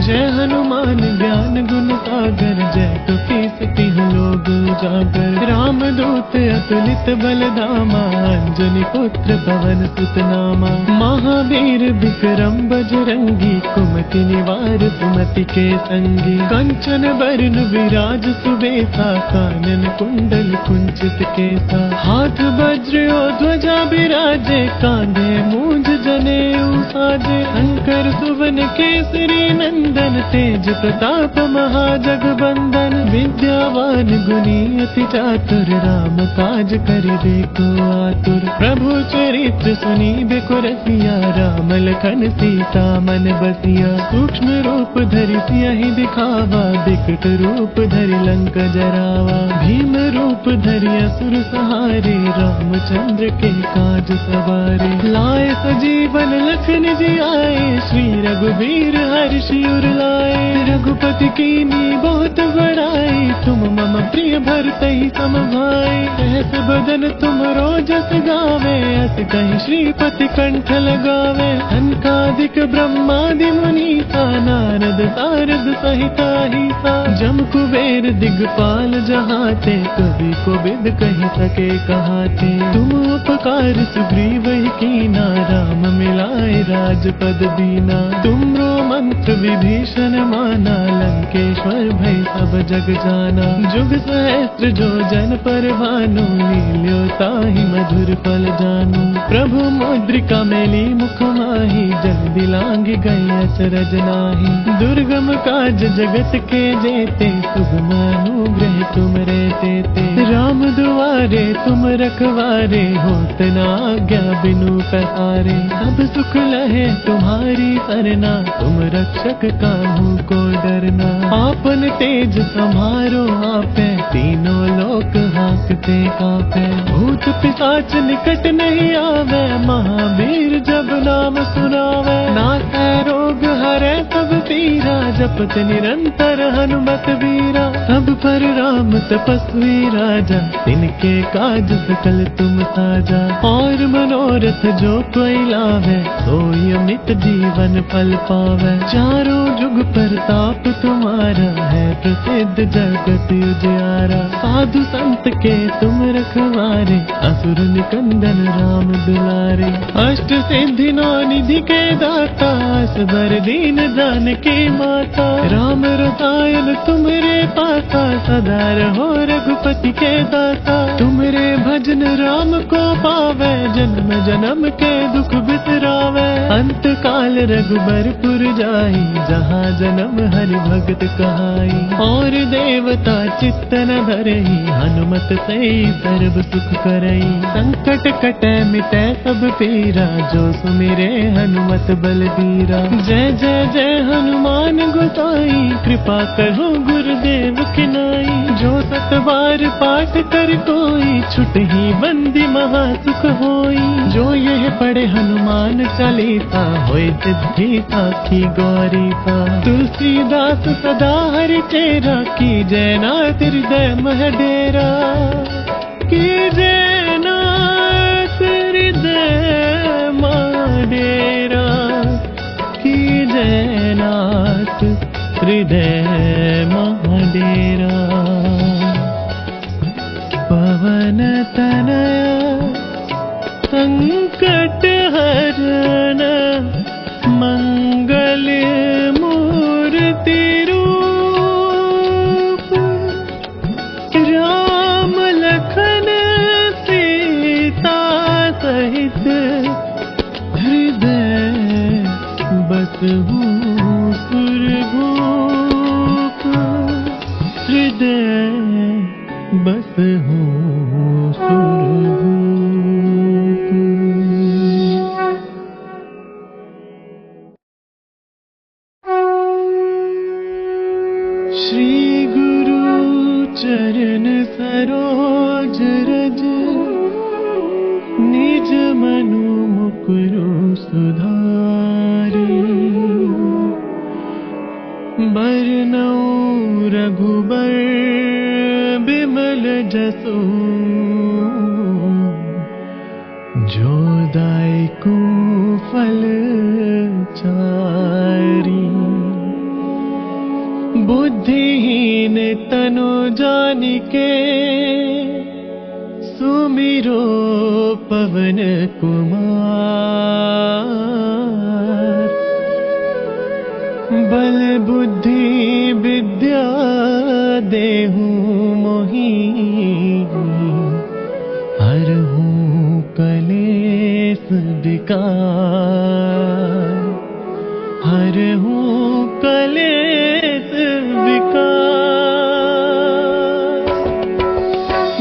जय हनुमान ज्ञान गुण सागर, जय कपीस तिहुँ लोक उजागर। राम दूत अतुलित बल धामा, अंजनी पुत्र पवन सुत नामा। महावीर विक्रम बजरंगी, कुमति निवार सुमति के संगी। कंचन बरन विराज सुबेसा, कानन कुंडल कुंचित केसा। हाथ वज्र और ध्वजा बिराजे, कांधे मूंज जनेऊ साजे। शंकर सुवन केसरी नंदन, तेज प्रताप महाजगबंदन। विद्यावान गुणी अति चातुर, राम काज करिबेको आतुर। प्रभु चरित्र सुनिबेको रसिया, राम लखन सीता मन बसिया। सूक्ष्म रूप धरि सियहि दिखावा, बिकट रूप धरि लंक जरावा। भीम रूप धरि असुर सहारे, रामचंद्र के काज सवारे। लाए सजीवन लखन जियाए, श्री रघुबीर हर्षि उर लाए। रघुपति कीन्ही बहुत बड़ाई, तुम मम प्रिय भरतहि सम भाई। सहस बदन तुम रोजस गावे, अस कहि श्रीपति कंठ लगावे। सनकादिक ब्रह्मादि मुनीसा, नारद सारद सहित अहिसा। जम कुबेर दिगपाल जहाते, कवि कोविद कहि सके कहाते। तुम उपकार सुग्रीवहि कीना, राम मिलाए राजपद दीना। तुमरो मंत्र विभीषण माना, लंकेश्वर भय सब जग जाना। जुग सहस्त्र जो जन पर भानु, लील्यो ताहि मधुर फल जानू। प्रभु मुद्रिका मेली मुख माहि, जल्दी लांघि गए अचरज नाहि। दुर्गम काज जगत के जेते, सुगम अनुग्रह तुमरे तेते। राम दुआरे तुम रखवारे, होत न आज्ञा बिनु पैसारे। सब सुख लहे तुम्हारी सरना, तुम रक्षक काहू को डरना। आपन तेज समारो आपे, तीनों लोक हांकते कांपे। भूत पिशाच निकट नहीं आवे, महावीर जब नाम सुनावे। नासै रोग हरै सब पीरा, जपत निरंतर हनुमत वीरा। सब पर राम तपस्वी राजा, तिनके काज सकल तुम साजा। और मनोरथ जो कोई लावे, सोई अमित जीवन फल पावे। चारों जुग प्रताप तुम्हारा, है प्रसिद्ध जगत उजियारा। साधु संत के तुम रखवारे, असुर निकंदन राम दुलारे। अष्ट सिद्धि नौ निधि के दाता, असबर दीन जानकी माता। राम रसायन तुमरे पासा, सदा रहो रघुपति के दासा। तुमरे भजन राम को पावे, जन्म जन्म के दुख बिसरावे। अंत काल रघुबरपुर जाई, जहाँ जन्म हरि भगत कहाई। और देवता चित्तन धरहि, हनुमत से सर्व सुख करई। संकट कटै मिटै सब पीरा, जो सुमिरे हनुमत बलबीरा। जय जय जय हनुमान गोसाई, कृपा करो गुरुदेव की नाई। जो सत बार पाठ कर कोई, छुटहि बंदी महा सुख होई। जो यह पढ़े हनुमान चालीसा, होय सिद्धि साखी गौरी सा। तुलसीदास सदा हरि चेरा, की जय नाथ हृदय मह डेरा। की जय नाथ हृदय मह डेरा। की जय नाथ हृदय मह डेरा। पवन तनया संकट हरण, मंगल मूर्ति रूप। राम लखन सीता सहित, हृदय बसहु सुरभूप। हूँ सुरभूप। श्री गुरु चरण सरोज रज, निज मनु मुकुरु सुधारी। बरनउँ रघुबर बिमल जसु, जो दायकु फल चारी। बुद्धिहीन तनु जानिके, सुमिरो पवन कुमार। बल बुद्धि विद्या देहु मोहि, हरहु कलेस विकार। हरहु कलेस विकार।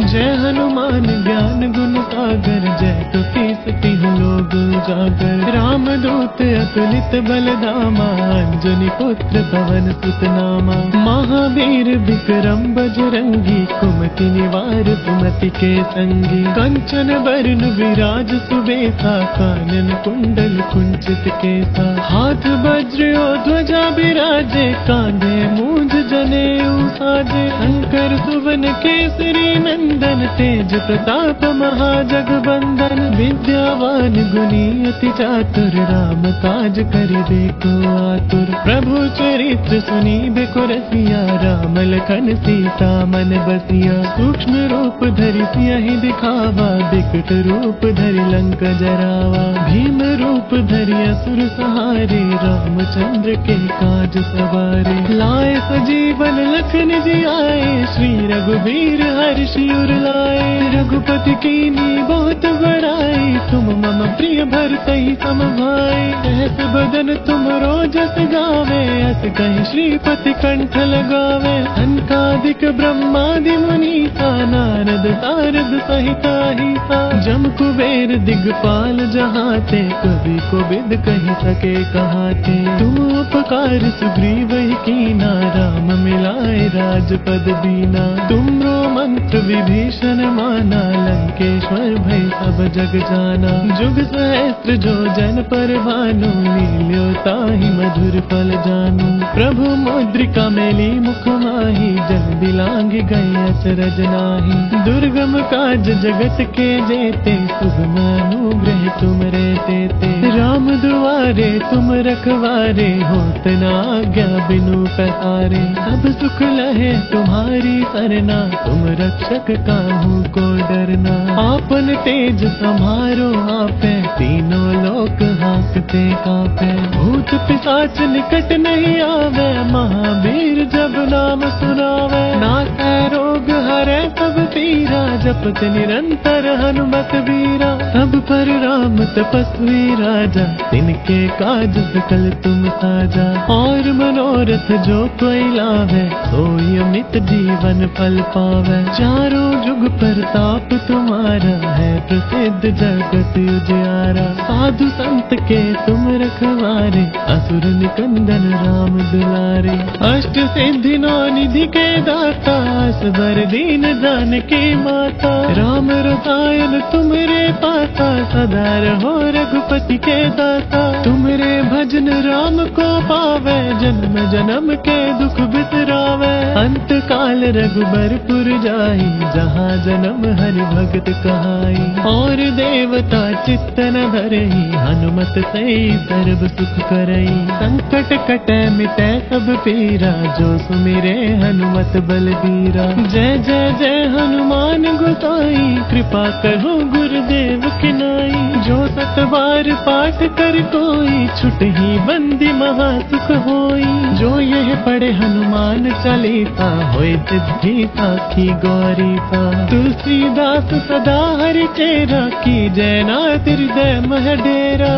जय हनुमान ज्ञान गुण सागर, जय कपीस तिहुँ लोक उजागर। रामदूत अतुलित बल धामा, अंजनी पुत्र पवन सुत नामा। महावीर विक्रम बजरंगी, कुमति निवार सुमति के संगी। कंचन बरन विराज सुबेसा, कानन कुंडल कुंचित केसा। हाथ वज्र और ध्वजा बिराजे, कांधे मूंज जनेऊ साजे। शंकर सुवन केसरी नंदन, तेज प्रताप महाजगबंदन। विद्यावान गुणी अति चातुर, राम काज करिबेको आतुर। प्रभु चरित्र सुनिबेको रसिया, राम लखन सीता मन बसिया। सूक्ष्म रूप धरि सियहि दिखावा, बिकट रूप धरि लंक जरावा। भीम रूप धरि असुर सहारे, रामचंद्र के काज सवारे। लाए सजीवन लखन जियाए, श्री रघुबीर हर्षि उर लाए। रघुपति कीन्ही बहुत बड़ाई, तुम मम प्रिय भरतहि सम भाई। सहस बदन तुमरो जस गावे, अस कहि श्रीपति कंठ लगावे। सनकादिक ब्रह्मादि मुनीसा, नारद सारद सहित अहिसा। जम कुबेर दिगपाल जहाते, कवि कोविद कहि सके कहाते। तुम उपकार सुग्रीवहि कीना, राम मिलाए राजपद दीना। तुमरो मंत्र विभीषण माना, लंकेश्वर भय सब जग जाना। जुग सहस्त्र जो जन पर भानु, लील्यो ताहि मधुर फल जानू। प्रभु मुद्रिका मेली मुख माहि, जन बिलांग गए अचरज नाहि। दुर्गम काज जगत के जेते, सुगम अनुग्रह तुमरे तेते। राम दुआरे तुम रखवारे, होत न आज्ञा बिनु पैसारे। सब सुख लहे तुम्हारी सरना, तुम रक्षक काहू को डरना। आपन तेज समारो आपे, तीनों लोक हांकते कांपे। भूत पिशाच निकट नहीं आवे, महावीर जब नाम सुनावे। नासै रोग हरै सब पीरा, जपत निरंतर हनुमत वीरा। सब पर राम तपस्वी राजा, तिनके काज सकल तुम साजा। और मनोरथ जो कोई लावे, सोई अमित जीवन फल पावे। चारों जुग प्रताप तुम्हारा, है प्रसिद्ध जगत उजियारा। साधु संत के तुम रखवारे, असुर निकंदन राम दुलारे। अष्ट सिद्धि नौ निधि के दाता, असबर दीन जानकी माता। राम रसायन तुमरे पासा, सदा रहो रघुपति के दाता। तुमरे भजन राम को पावे, जन्म जन्म के दुख बिसरावे। अंत काल रघुबरपुर जाई, जहाँ जन्म हरि भगत कहाई। और देवता चित्त न धरई, हनुमत से सर्व सुख करई। संकट कटै मिटै सब पीरा, जो सुमिरे हनुमत बलबीरा। जय जय जय हनुमान गोसाई, कृपा करो गुरुदेव की नाई। जो सत बार पाठ कर कोई, छुटहि बंदी महा सुख होई। जो यह पढ़े हनुमान चालीसा, होय सिद्धि साखी गौरी सा। तुलसीदास सदा हरि चेरा, की जय नाथ हृदय मह डेरा।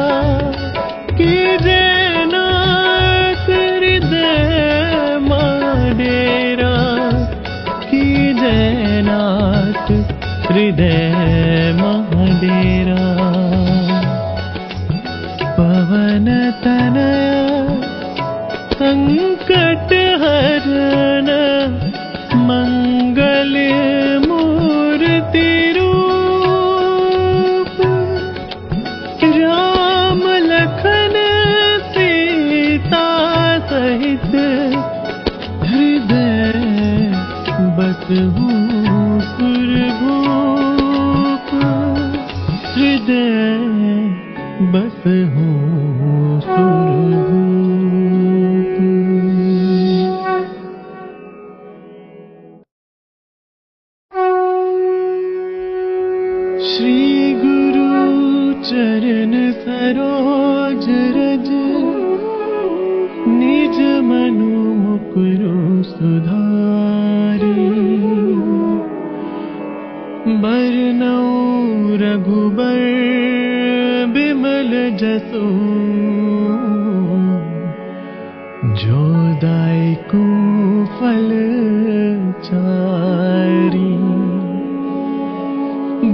की जय नाथ हृदय मह डेरा, की जय नाथ हृदय महाडेरा पवन तनया संकट हरण मंगल मूर्ति रूप राम लखन सीता सहित हृदय बसहु सुरभूप हृदय बसहु सुरभूप। श्री गुरु चरण सरोज रज निज मनु मुकुरु सुधारी बरनउँ रघुबर बिमल जसु जो दायकु फल चारी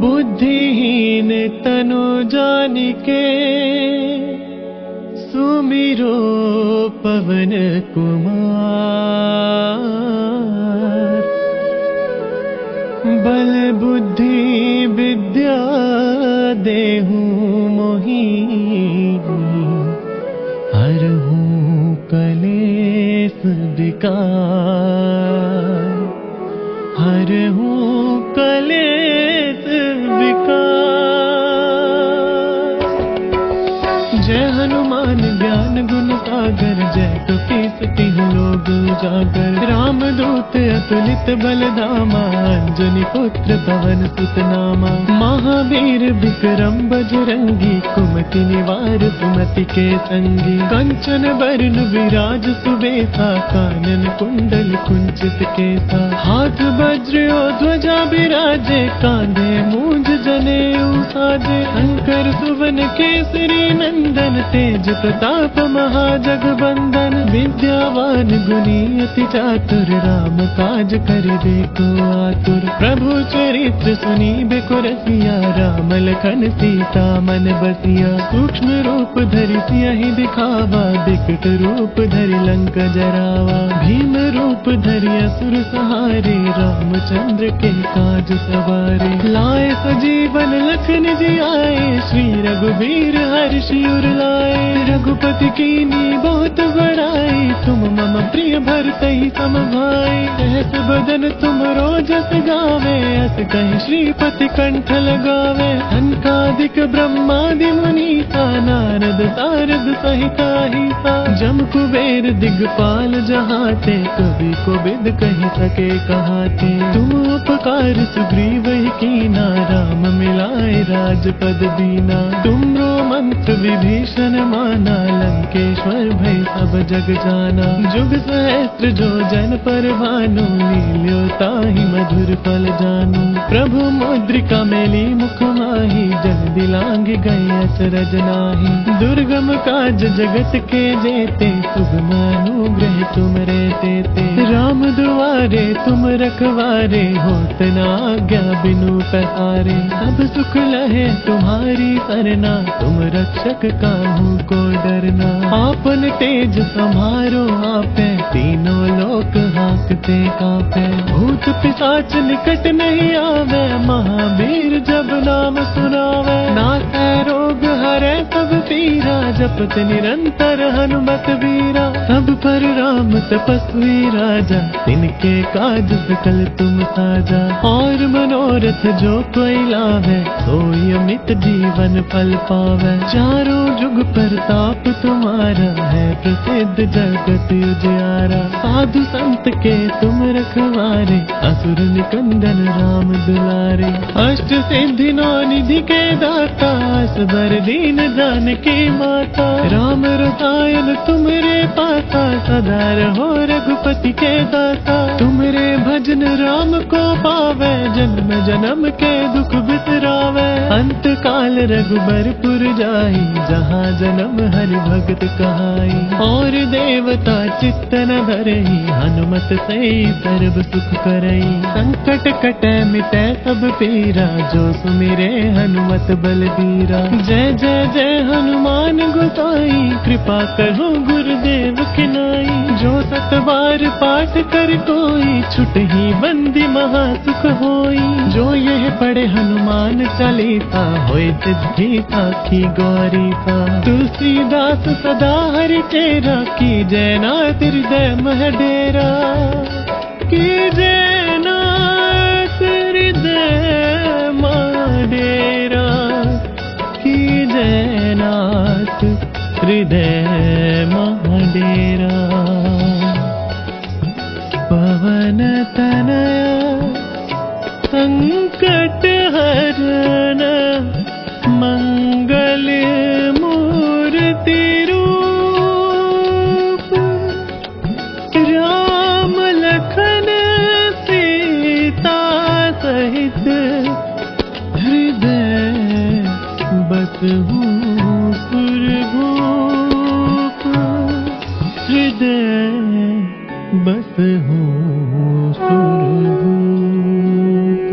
बुद्धिहीन तनु जानिके सुमिरो पवन कुमार बल बुद्धि विद्या देहु मोहि हरहु कलेस विकार हरहु कलेस विकार। जय हनुमान ज्ञान गुण सागर जय कपीस तिहुँ लोक उजागर रामदूत अतुलित बलधामा अंजनी पुत्र पवन सुत नामा महावीर विक्रम बजरंगी कुमति निवार सुमति के संगी कंचन बरन विराज सुबेसा कानन कुंडल कुंचित केसा हाथ वज्र और ध्वजा बिराजे कांधे मूंज जनेऊ साजे शंकर सुवन केसरी नंदन तेज प्रताप महाजगबंदन विद्यावान गुणी अति चातुर राम काज करिबे को आतुर प्रभु चरित्र सुनीबे को रसिया राम लखन सीता मन बसिया सूक्ष्म रूप धरि सियहि दिखावा बिकट रूप धरि लंक जरावा भीम रूप धरि असुर सहारे रामचंद्र के काज सवारे लाए सजीवन लखन जियाए श्री रघुवीर हर्षि उर लाए रघुपति कीन्ही बहुत बड़ाई तुम मम प्रिय भरतहि सम भाई सहस बदन तुम रोजस गावे अस कहि श्रीपति कंठ लगावे संकादिक ब्रह्मादि मुनीसा नारद सारद सहिता हिसा जम कुबेर दिगपाल जहाते कवि कोविद कहि सके कहाते तुम उपकार सुग्रीव ही कीना राम मिलाए राजपद दीना तुमरो मंत्र विभीषण माना लंकेश्वर भय सब जग जाना जुग सहस्त्र जो जन पर भानु लील्यो ताहि मधुर फल जानु प्रभु मुद्रिका मेली मुख माहि जन दिलांग गए अचरज नाहि दुर्गम काज जगत के जेते सुगम अनुग्रह तुम रे तेते राम दुआरे तुम रखवारे होत न आज्ञा बिनु पसारे सब सुख लहे तुम्हारी सरना तुम रक्षक काहू को डरना आपन तेज समारो आपे तीनों लोक हांकते कांपे भूत पिशाच निकट नहीं आवे महावीर जब नाम सुनावे नाथै रोग हरै सब पीरा जपत निरंतर हनुमत वीरा सब पर राम तपस्वी राजा तिनके काज सकल तुम साजा और मनोरथ जो कोई लावे सोई अमित जीवन फल पावे चारों जुग प्रताप तुम्हारा है प्रसिद्ध जगत उजियारा साधु संत के तुम रखवारे असुर निकंदन राम दुलारे अष्ट सिद्धि नौ निधि के दाता असबर दीन जानकी माता राम रसायन तुमरे पासा सदा रहो रघुपति के दाता तुमरे भजन राम को पावे जन्म जन्म के दुख बिसरावे अंत काल रघुबरपुर जाई जहाँ जन्म हरि भगत कहाई और देवता चित्त न धरहि हनुमत से सर्व सुख करई। संकट कटे मिटे सब पीरा, जो सुमिरे हनुमत बलबीरा। जय जय जय हनुमान गोसाई, कृपा करो गुरुदेव की नाई। जो सतबार पाठ कर कोई, छुटहि बंदी महा सुख होई। जो यह पढ़े हनुमान चालीसा, होय सिद्धि साखी गौरी सा। तुलसीदास सदा हरि चेरा, की जय नाथ हृदय मह डेरा। की जय नाथ हृदय मह डेरा, की जय नाथ हृदय मह डेरा। पवन तनया संकट हरण, मंगल मूर्ति रूप। राम लखन सीता सहित, हृदय बसहु सुरभूप। हृदय बसहु सुरभूप।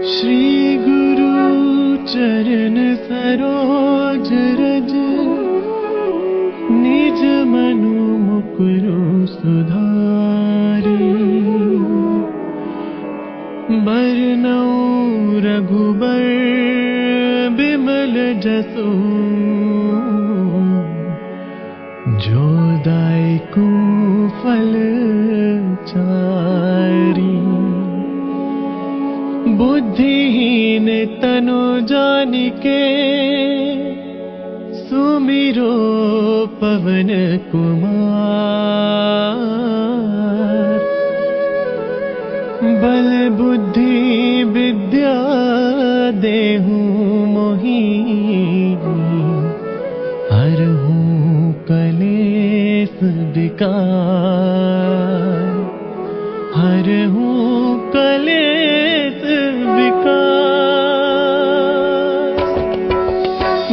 श्री गुरु चरण सरोज रज, निज मनु मुकुरु सुधारी। बरनउँ रघुबर बिमल जसु, जो दायकु फल चारी। बुद्धिहीन तनु जानिके, सुमिरो पवन कुमार। बल बुद्धि विद्या देहु मोहि, हरहु कलेस विकार। हरहु कलेस विकार।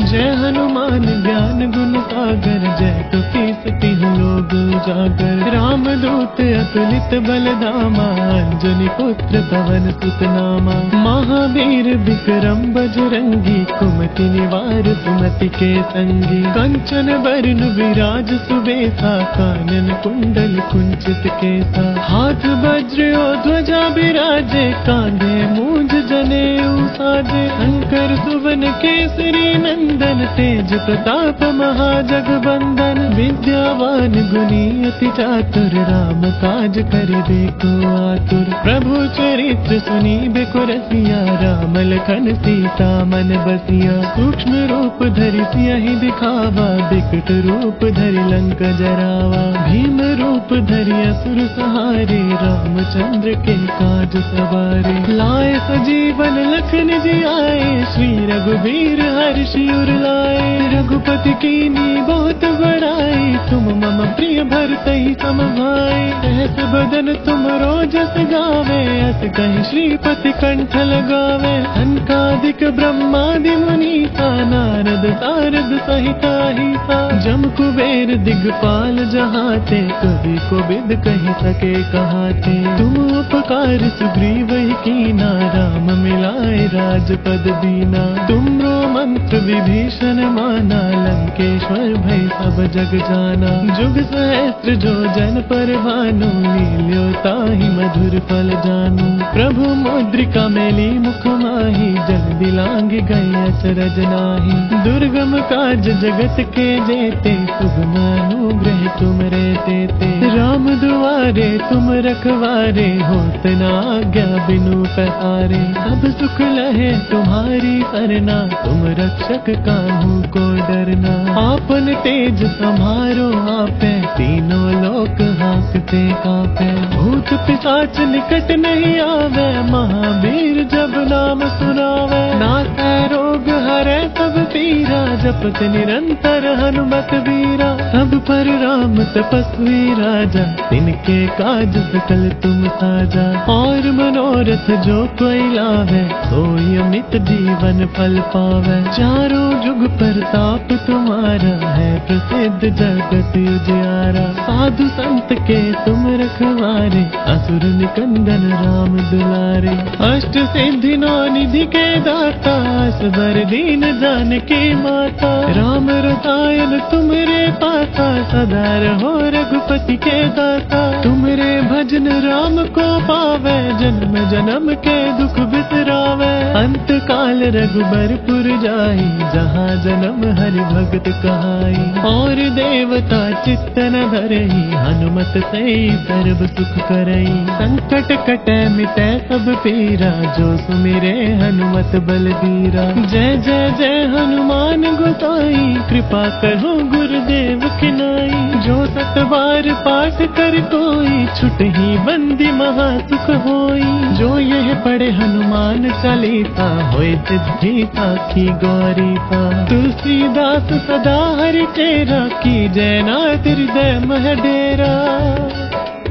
जय हनुमान ज्ञान गुण सागर, जय कपीस तिहुँ लोक उजागर। राम दूत अतुलित बल धामा, अंजनी पुत्र पवन सुत नामा। महावीर विक्रम बजरंगी, कुमति निवार सुमति के संगी। कंचन बरन विराज सुबेसा, कानन कुंडल कुंचित केसा। हाथ वज्र और ध्वजा बिराजे, कांधे मूंज जनेऊ साजे। शंकर सुवन केसरी नंदन, तेज प्रताप महाजगबंदन। विद्यावान गुणी अति चातुर, राम काज करिबे को आतुर। प्रभु चरित्र सुनिबे को रसिया, राम लखन सीता मन बसिया। सूक्ष्म रूप धरि सियहि दिखावा, बिकट रूप धरि लंक जरावा। भीम रूप धरि असुर सहारे, रामचंद्र के काज सवारे। लाए सजीवन लखन जियाए, श्री रघुबीर हर्षि उर लाए। रघुपति कीनी बहुत बड़ाई, तुम मम प्रिय भरतहि सम भाई। सहस बदन तुम रोजस गावे, अस कहि श्रीपति कंठ लगावे। सनकादिक ब्रह्मादि मुनीसा, नारद सारद सहित अहिसा। जम कुबेर दिगपाल जहाते, कवि कोविद कहि सके कहाते। तुम उपकार सुग्रीव कीना, राम मिलाए राजपद दीना। तुमरो मंत्र विभीषण माना, लंकेश्वर भय सब जग जाना। जुग सहस्त्र जो जन पर भानु, लील्यो ताहि मधुर फल जानू। प्रभु मुद्रिका मेली मुख माहि, जल दिलांग गए अचरज नाहि। दुर्गम काज जगत के जेते, सुगम अनुग्रह तुम रे तेते। राम दुआरे तुम रखवारे, होत न आज्ञा बिनु पसारे। सब सुख लहे तुम्हारी सरना, तुम रक्षक काहू को डरना। आपन तेज सम्हारो आपे, तीनों लोक हांकते कांपे। भूत पिशाच निकट नहीं आवे, महावीर जब नाम सुनावे। नासै रोग हरै सब पीरा, जपत निरंतर हनुमत कबीरा, सब पर राम तपस्वी राजा, तिनके काज सकल तुम साजा। और मनोरथ जो कोई लावे, सोई अमित जीवन फल पावे। चारों जुग प्रताप तुम्हारा, है प्रसिद्ध जगत उजियारा। साधु संत के तुम रखवारे, असुर निकंदन राम दुलारे। अष्ट सिद्धि नौ निधि के दाता, असबर दीन जानकी माता। राम रसायन तुमरे पासा, सदा रहो रघुपति के दाता। तुमरे भजन राम को पावे, जन्म जन्म के दुख बिसरावे। अंत काल रघुबरपुर जाई, जहाँ जन्म हरि भगत कहाई। और देवता चित्त न धरई, हनुमत से सर्व सुख करई। संकट कटे मिटै सब पीरा, जो सुमिरे हनुमत बलबीरा। जय जय जय हनुमान गोसाई, कृपा करो गुरुदेव की नाई। जो सत बार पाठ कर कोई, छुटहि बंदी महा सुख होई। जो यह पढ़े हनुमान चालीसा, होय सिद्धि साखी गौरीसा। तुलसीदास सदा हरि तेरा, की जय नाथ हृदय मह डेरा।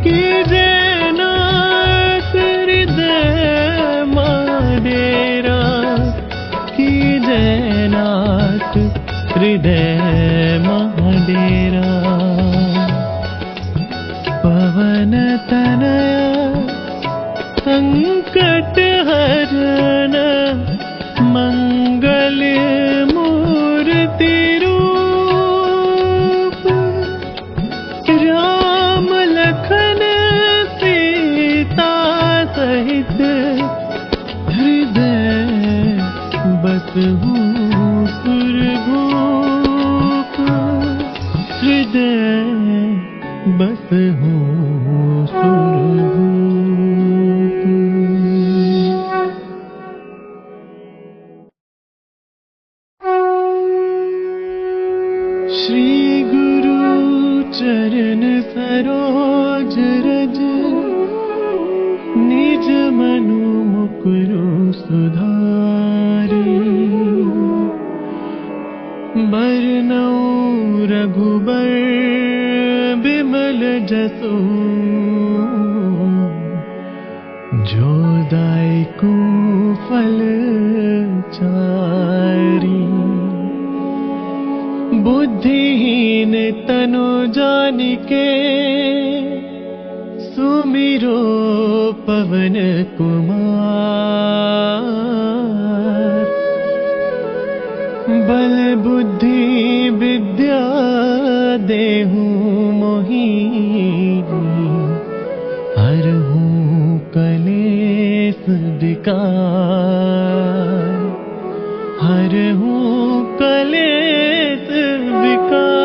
की जय नाथ हृदय मह डेरा। की जय नाथ हृदय मह डेरा। पवन तनया संकट हरन, मंगल मूर्ति रूप। राम लखन सीता सहित, हृदय बसहु सुरभूप। हृदय बसहु सुरभूप। श्री गुरु चरण सरोज रज, निज मनु मुकुरु सुधारी। बरनउँ रघुबर बिमल जसु, जो दायकु फल चारी। बुद्धिहीन तनु जानिके, सुमिरो पवन कुमार। बल बुद्धि विद्या देहु मोहि, हरहु कलेस विकार। हरहु कलेस विकार।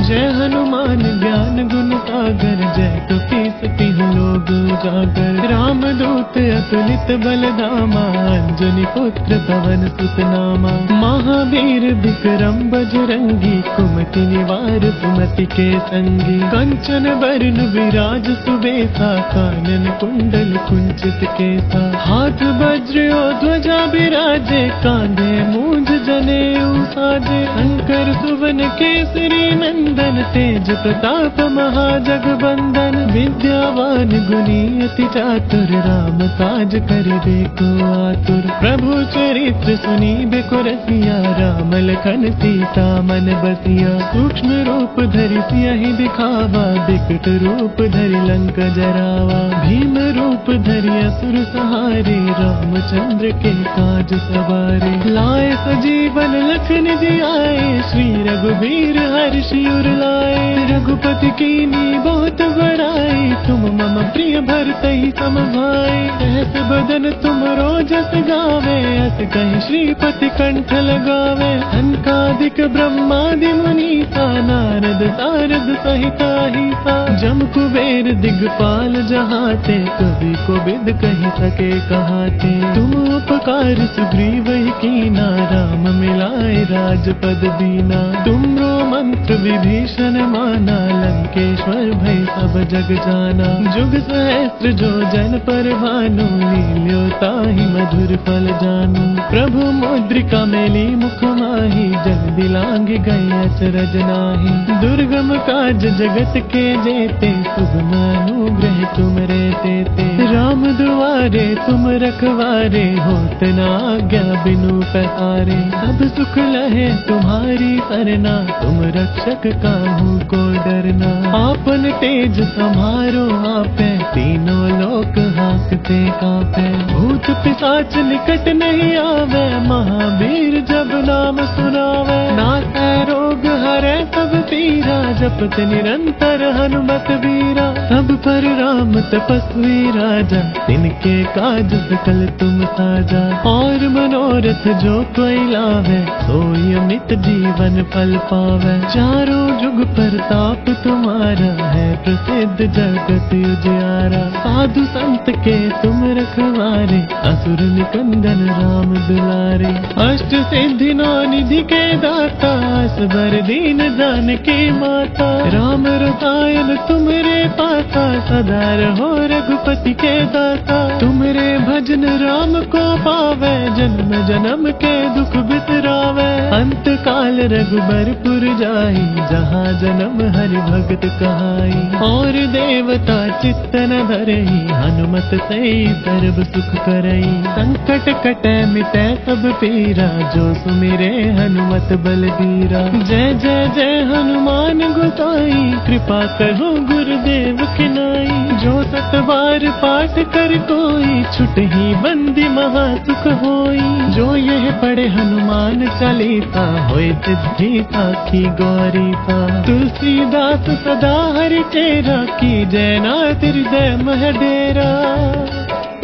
जय हनुमान ज्ञान गुण सागर, जय कपीस तिहुँ लोक उजागर। राम दूत अतुलित बल धामा, अंजनी पुत्र पवन सुत नामा। महावीर विक्रम बजरंगी, कुमति निवार सुमति के संगी। कंचन बरन विराज सुबेसा, कानन कुंडल कुंचित केसा। हाथ वज्र और ध्वजा बिराजे, कांधे मूंज जनेऊ साजे। शंकर सुवन केसरी नंदन, तेज प्रताप महाजगबंदन। विद्यावान गुणी अति चातुर, राम काज करिबे को आतुर। प्रभु चरित्र सुनिबे को रसिया, राम लखन सीता मन बसिया। सूक्ष्म रूप धरि सियहि दिखावा, बिकट रूप धरि लंक जरावा। भीम रूप धरि असुर सहारे, रामचंद्र के काज सवारे। लाए सजीवन लखन जियाए, श्री रघुबीर हर्षि उर लाए। रघुपति कीनी बहुत बड़ाई, तुम मम प्रिय भरतहि सम भाई। सहस बदन तुम रोजस गावे, अस कहि श्रीपति कंठ लगावे। सनकादिक ब्रह्मादि मुनीसा, नारद सारद सहित अहिसा। जम कुबेर दिगपाल जहाते, कवि कोविद कहि सके कहाते। तुम उपकार सुग्रीव ही कीना, राम मिलाए राजपद दीना। तुमरो मंत्र विभीषण माना, लंकेश्वर भय सब जग जाना। जुग सहस्त्र जो जन पर भानु, लील्यो ताहि मधुर फल जानू। प्रभु मुद्रिका मेली मुख माही, जल दिलांग गए अचरज नाही। दुर्गम काज जगत के जेते, सुगम अनुग्रह तुम रे तेते। राम दुआरे तुम रखवारे, होत न आज्ञा बिनु पैसारे। सब सुख लहे तुम्हारी सरना, तुम रक्षक काहू को डरना। आपन तेज सम्हारो आपे, तीनों लोक हांकते कांपे। भूत पिशाच निकट नहीं आवे, महावीर जब नाम सुनावे। नासै रोग हरै सब पीरा, जपत निरंतर हनुमत वीरा। सब पर राम तपस्वी राजा, तिनके काज सकल तुम साजा। और मनोरथ जो कोई लावे, सोई अमित जीवन फल पावे। चारों जुग प्रताप तुम्हारा, है प्रसिद्ध जगत उजियारा। साधु संत के तुम रखवारे, असुर निकंदन राम दुलारे। अष्ट सिद्धि नौ निधि के दाता, असबर दीन जानकी माता। राम रसायन तुमरे पासा, सदा रहो रघुपति के दाता। तुमरे भजन राम को पावे, जन्म जन्म के दुख बिसरावे। अंत काल रघुबरपुर जाई, जहाँ जन्म हरि भगत कहाई। और देवता चित्त न धरई, हनुमत से सर्व सुख करई। संकट कटै मिटै सब पीरा, जो सुमिरे हनुमत बलबीरा। जय जय जय हनुमान गोसाई, कृपा करो गुरुदेव की नाई। जो सत बार पाठ कर कोई, छुटहि बंदी महा सुख होई। जो यह पढ़े हनुमान चालीसा, होय सिद्धि साखी गौरी सा। तुलसीदास सदा हरि चेरा, की जय नाथ हृदय मह डेरा।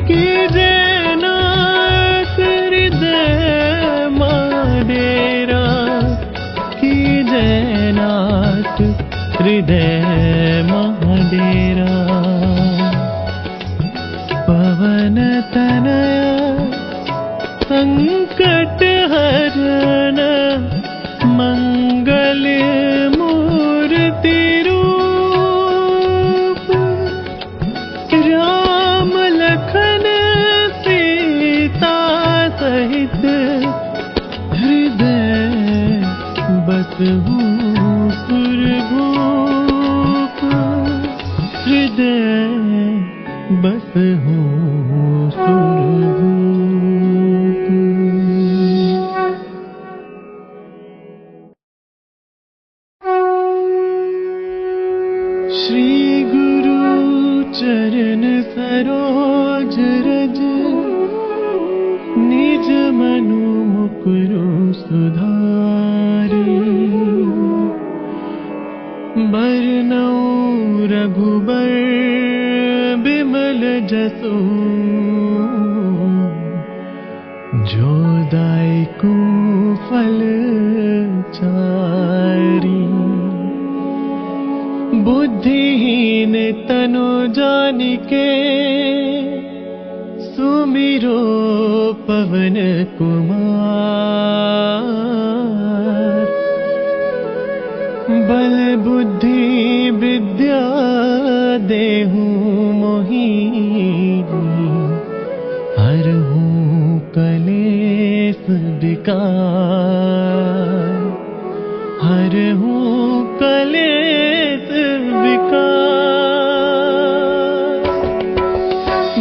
की जय नाथ हृदय मह डेरा। की जय नाथ हृदय मह डेरा। पवन तनया संकट हरन, मंगल मूर्ति रूप। राम लखन सीता सहित, हृदय बसहु सुरभूप। हृदय बसहु सुरभूप। श्री गुरु चरण सरोज रज, निज मनु मुकुरु सुधारी। बरनउँ रघुबर बिमल जसु, जो दायकु फल चारी। बुद्धिहीन तनु जानिके, सुमिरो पवन कुमार। बल बुद्धि विद्या देहु मोहि, हरहु कलेस विकार। हरहु कलेस विकार।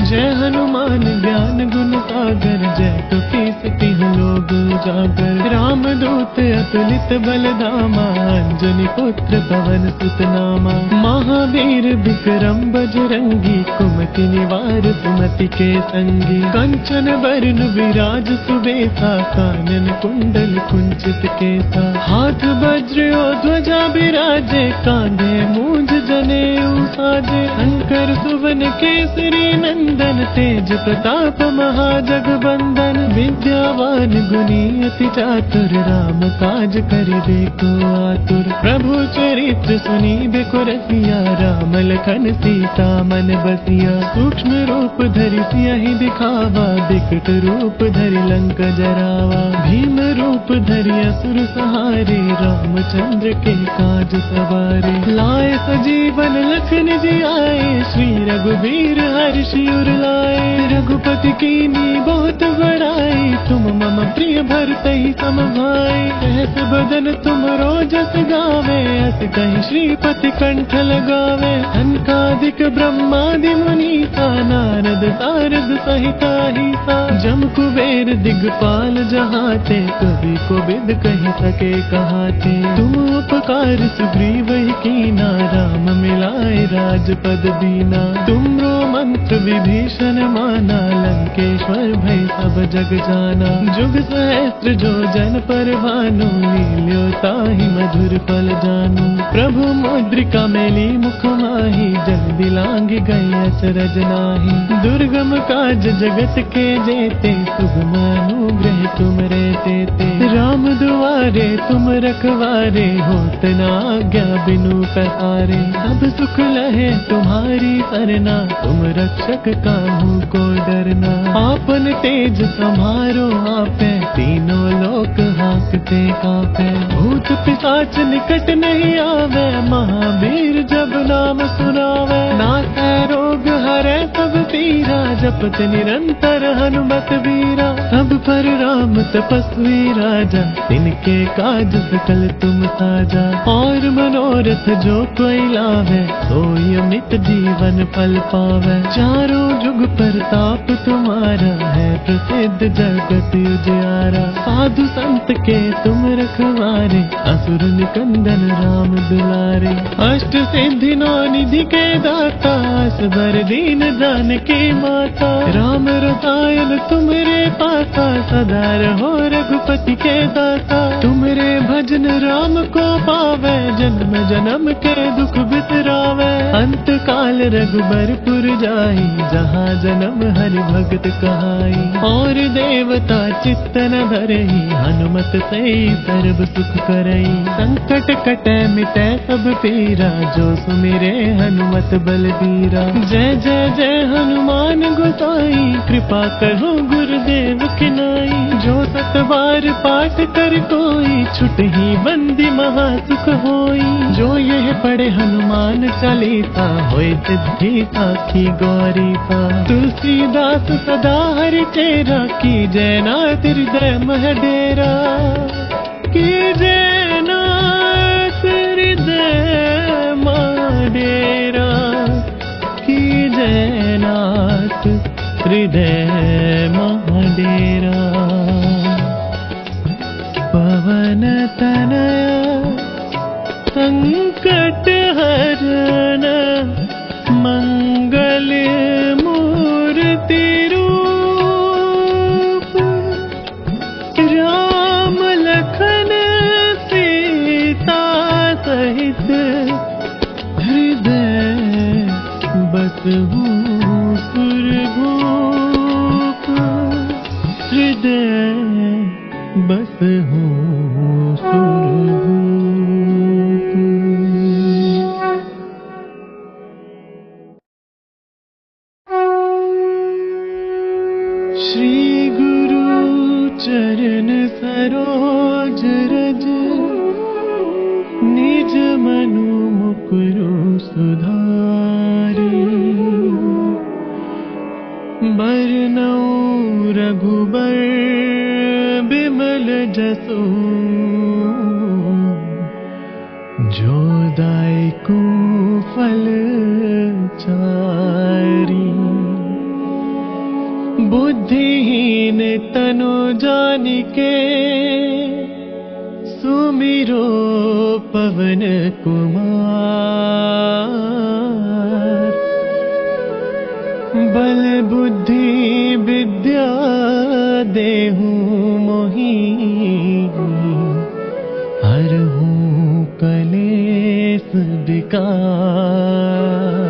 जय हनुमान ज्ञान गुण सागर, जय कपीस तिहुँ लोक उजागर। राम दूत अतुलित बल धामा, अंजनी पुत्र पवन सुत नामा। महावीर विक्रम बजरंगी, कुमति निवार सुमति के संगी। कंचन बरन विराज सुबेसा, कानन कुंडल कुंचित केसा। हाथ वज्र और ध्वजा बिराजे, कांधे मूंज जनेऊ साजे। शंकर सुवन केसरी नंदन, तेज प्रताप महाजगबंदन, विद्यावान गुणी अति चातुर, राम काज करिबे को आतुर। प्रभु चरित्र सुनीबे को रसिया, राम लखन सीता मन बसिया। सूक्ष्म रूप धरि सियहि दिखावा, बिकट रूप धरि लंक जरावा। भीम रूप धरि असुर सहारे, रामचंद्र के काज सवारे। लाए सजीवन लखन जियाए, श्री रघुबीर हर्षि उर लाए। रघुपति कीन्ही बहुत बड़ाई, तुम मम प्रिय भरतहि सम भाई। सहस बदन तुम रोजस गावे, अस कहि श्रीपति कंठ लगावे। सनकादिक ब्रह्मादि मुनीसा, नारद सारद सहिता हिसा। जम कुबेर दिगपाल जहाते, कवि कोविद कहि सके कहाते। तुम उपकार सुग्रीव ही कीना, राम मिलाए राजपद दीना। तुमरो मंत्र विभीषण माना, लंकेश्वर भय सब जग जाना। जुग सहस्त्र जो जन पर भानु, लील्यो ताहि मधुर फल जानू। प्रभु मुद्रिका मेली मुख माहि, जल दिलांग गए अचरज नाहि। दुर्गम काज जगत के जेते, सुगम अनुग्रह तुम रे तेते। राम दुआरे तुम रखवारे, होत न आज्ञा बिनु पसारे। सब सुख लहे तुम्हारी सरना, तुम रक्षक काहू को डरना। आपन तेज सम्हारो आपे, तीनों लोक हांकते कांपे। भूत पिशाच निकट नहीं आवे, महावीर जब नाम सुनावे। नासै रोग हरै सब पीरा, जपत निरंतर हनुमत वीरा। सब पर राम तपस्वी राजा, तिनके काज सकल तुम साजा। और मनोरथ जो कोई लावे, सोई अमित जीवन फल पावे। चारों जुग परताप तुम्हारा, है प्रसिद्ध जगत उजियारा। साधु संत के तुम रखवारे, असुर निकंदन राम दुलारे। अष्ट सिद्धि नौ निधि के दाता, असबर दीन जानकी माता। राम रसायन तुमरे पासा, सदा रहो रघुपति के दासा। तुमरे भजन राम को पावे, जन्म जन्म के दुख बिसरावे। अंत काल रघुबरपुर जाई, जहाँ जन्म हरि भगत कहाई। और देवता चित्त न धरहि, हनुमत से सर्व सुख करई। संकट कटै मिटै सब पीरा, जो सुमिरे हनुमत बलबीरा। जय जय जय हनुमान गोसाई, कृपा करो गुरुदेव की नाई। जो सत बार पाठ कर कोई, छुटहि बंदी महा सुख होई। जो यह पढ़े हनुमान चालीसा, होय सिद्धि साखी गौरी सा। तुलसीदास सदा हरि चेरा, की जय नाथ हृदय मह डेरा। की जय नाथ हृदय मह डेरा। की जय नाथ हृदय मह डेरा। पवन तनया संकट हरण, मंगल मूर्ति रूप। राम लखन सीता सहित, हृदय बसहु सुरभूप। हृदय बसहु सुरभूप। श्री गुरु चरण सरोज रज, निज मनु मुकुरु सुधारि। बरनउँ रघुबर बिमल जसु, जो दायकु फल चारि। बुद्धिहीन तनु जानिके, सुमिरो पवन कुमार। बल बुद्धि विद्या देहु मोहि, हरहु कलेस विकार।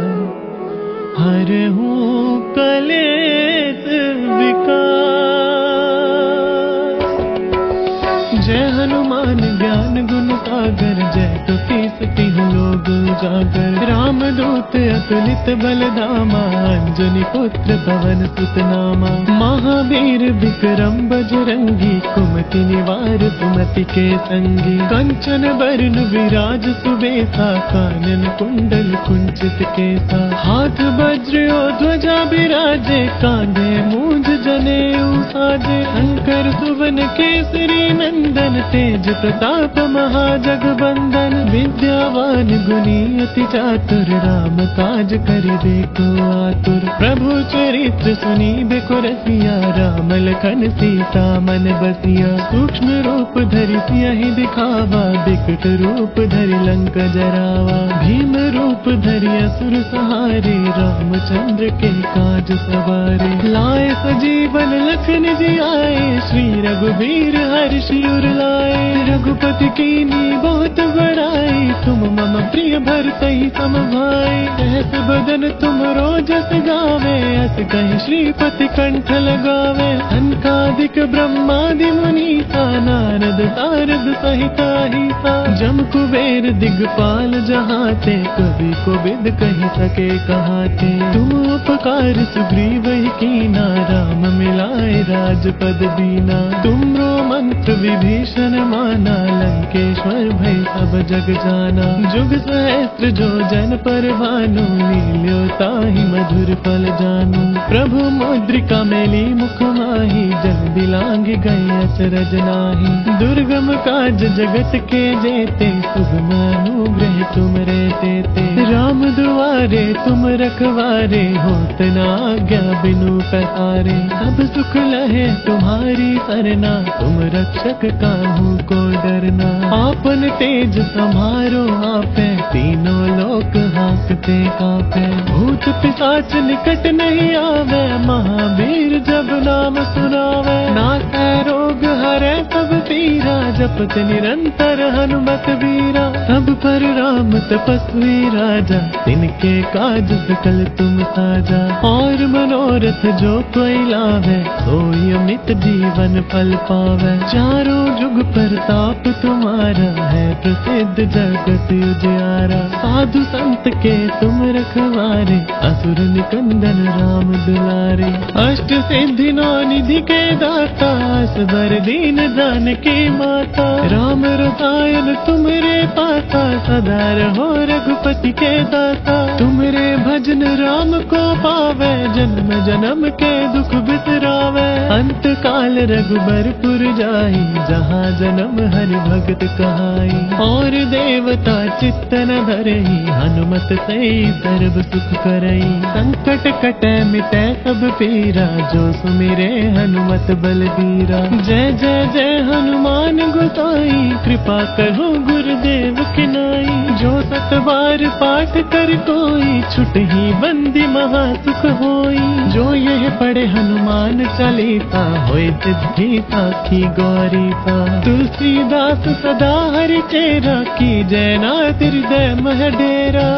जय हनुमान ज्ञान गुण सागर, जय कपीस तिहुँ लोक उजागर। राम दूत अतुलित बल धामा, अंजनी पुत्र पवन सुत नामा। महावीर विक्रम बजरंगी, कुमति निवार सुमति के संगी। कंचन बरन विराज सुबेसा, कानन कुंडल कुंचित केसा। हाथ वज्र और ध्वजा बिराजे, कांधे मूंज जनेऊ साजे। शंकर सुवन केसरी नंदन, तेज प्रताप महाजगबंदन। विद्यावान गुणी अति चातुर, राम काज करिबेको आतुर। प्रभु चरित्र सुनिबेको रसिया, राम लखन सीता मन बसिया। सूक्ष्म रूप धरि सियहि दिखावा, बिकट रूप धरि लंक जरावा। भीम रूप धरि असुर सहारे, रामचंद्र के काज सवारे। लाए सजीवन लखन जियाए, श्री रघुबीर हर्षि उर लाए। रघुपति कीन्ही बहुत बड़ाई, तुम मम प्रिय भरतहि सम भाई। सहस बदन तुम रोजस गावे, अस कहि श्रीपति कंठ लगावे। सनकादिक ब्रह्मादि मुनीसा, नारद सारद सहित अहिसा। जम कुबेर दिगपाल जहाते, कवि कोविद कहि सके कहाते। तुम उपकार सुग्रीव ही कीना, राम मिलाए राजपद दीना। तुमरो मंत्र विभीषण माना, लंकेश्वर भय सब जग जाना। जुग सहस्त्र जो जन पर भानु, लील्यो ताहि मधुर फल जानू। प्रभु मुद्रिका मेली मुख माहि, जल बिलांग गए अचरज नाहि। दुर्गम काज जगत के जेते, सुगम अनुग्रह तुमरे तेते। राम दुआरे तुम रखवारे, होत न आज्ञा बिनु पैसारे। सब सुख लहे तुम्हारी सरना, तुम रक्षक काहू को डरना। आपन तेज समारो आपे, तीनों लोक हांकते कांपे। भूत पिशाच निकट नहीं आवे, महावीर जब नाम सुनावे। नासै रोग हरै सब पीरा, जपत निरंतर हनुमत वीरा। सब पर राम तपस्वी राजा, तिनके काज सकल तुम साजा। और मनोरथ जो कोई लावे, सोई अमित जीवन फल पावे। चारों जुग प्रताप तुम्हारा, है प्रसिद्ध जगत उजियारा। साधु संत के तुम रखवारे, असुर निकंदन राम दुलारे। अष्ट सिद्धि नौ निधि के दाता, असबर दीन जानकी माता। राम रसायन तुमरे पासा, सदा रहो रघुपति के दाता। तुमरे भजन राम को पावे, जन्म जन्म के दुख बिसरावे। अंत काल रघुबरपुर जाई, जहाँ जन्म हरि भगत कहाई। और देवता चित्तन धरहि, हनुमत से सर्व सुख करई। संकट कटै मिटै सब पीरा, जो सुमिरे हनुमत बलबीरा। जय जय जय हनुमान गोसाई, कृपा करो गुरुदेव की नाई। जो सत बार पाठ कर कोई, छुटहि बंदी महा सुख होई। जो यह पढ़े हनुमान चालीसा, होय सिद्धि साखी गौरी सा। तुलसीदास सदा हरि चेरा, की जय नाथ हृदय मह डेरा।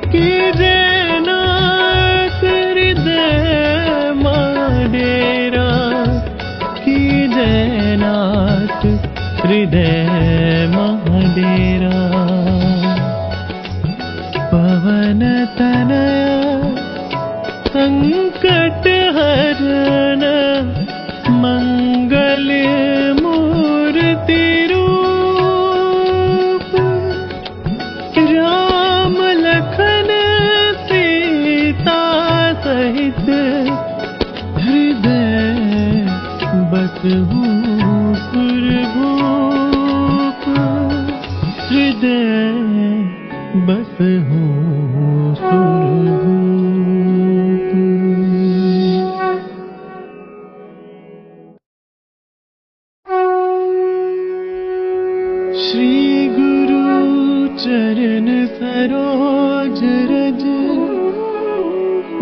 की जय नाथ हृदय मह डेरा, की जय नाथ हृदय मह डेरा। पवन तनया संकट हरण, मंगल मूर्ति रूप। राम लखन सीता सहित, हृदय बसहु सुरभूप। हृदय बसहु सुरभूप। श्री गुरु चरण सरोज रज,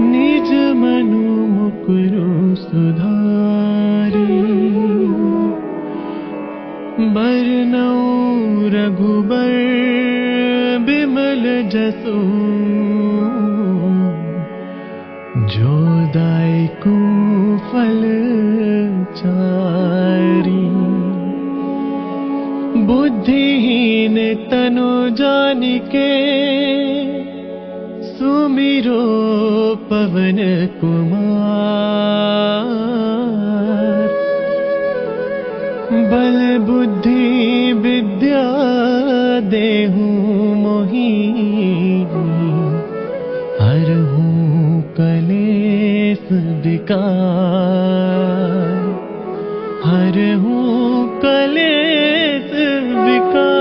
निज मनु मुकुरु सुधारी। बरनउँ रघुबर बिमल जसु, जो दायकु फल चारी। बुद्धिहीन तनु जानिके सुमिरो पवन कुमार। बल बुद्धि विद्या देहूं मोहि, हरहूं कलेस विकार, हरहूं कलेस विकार।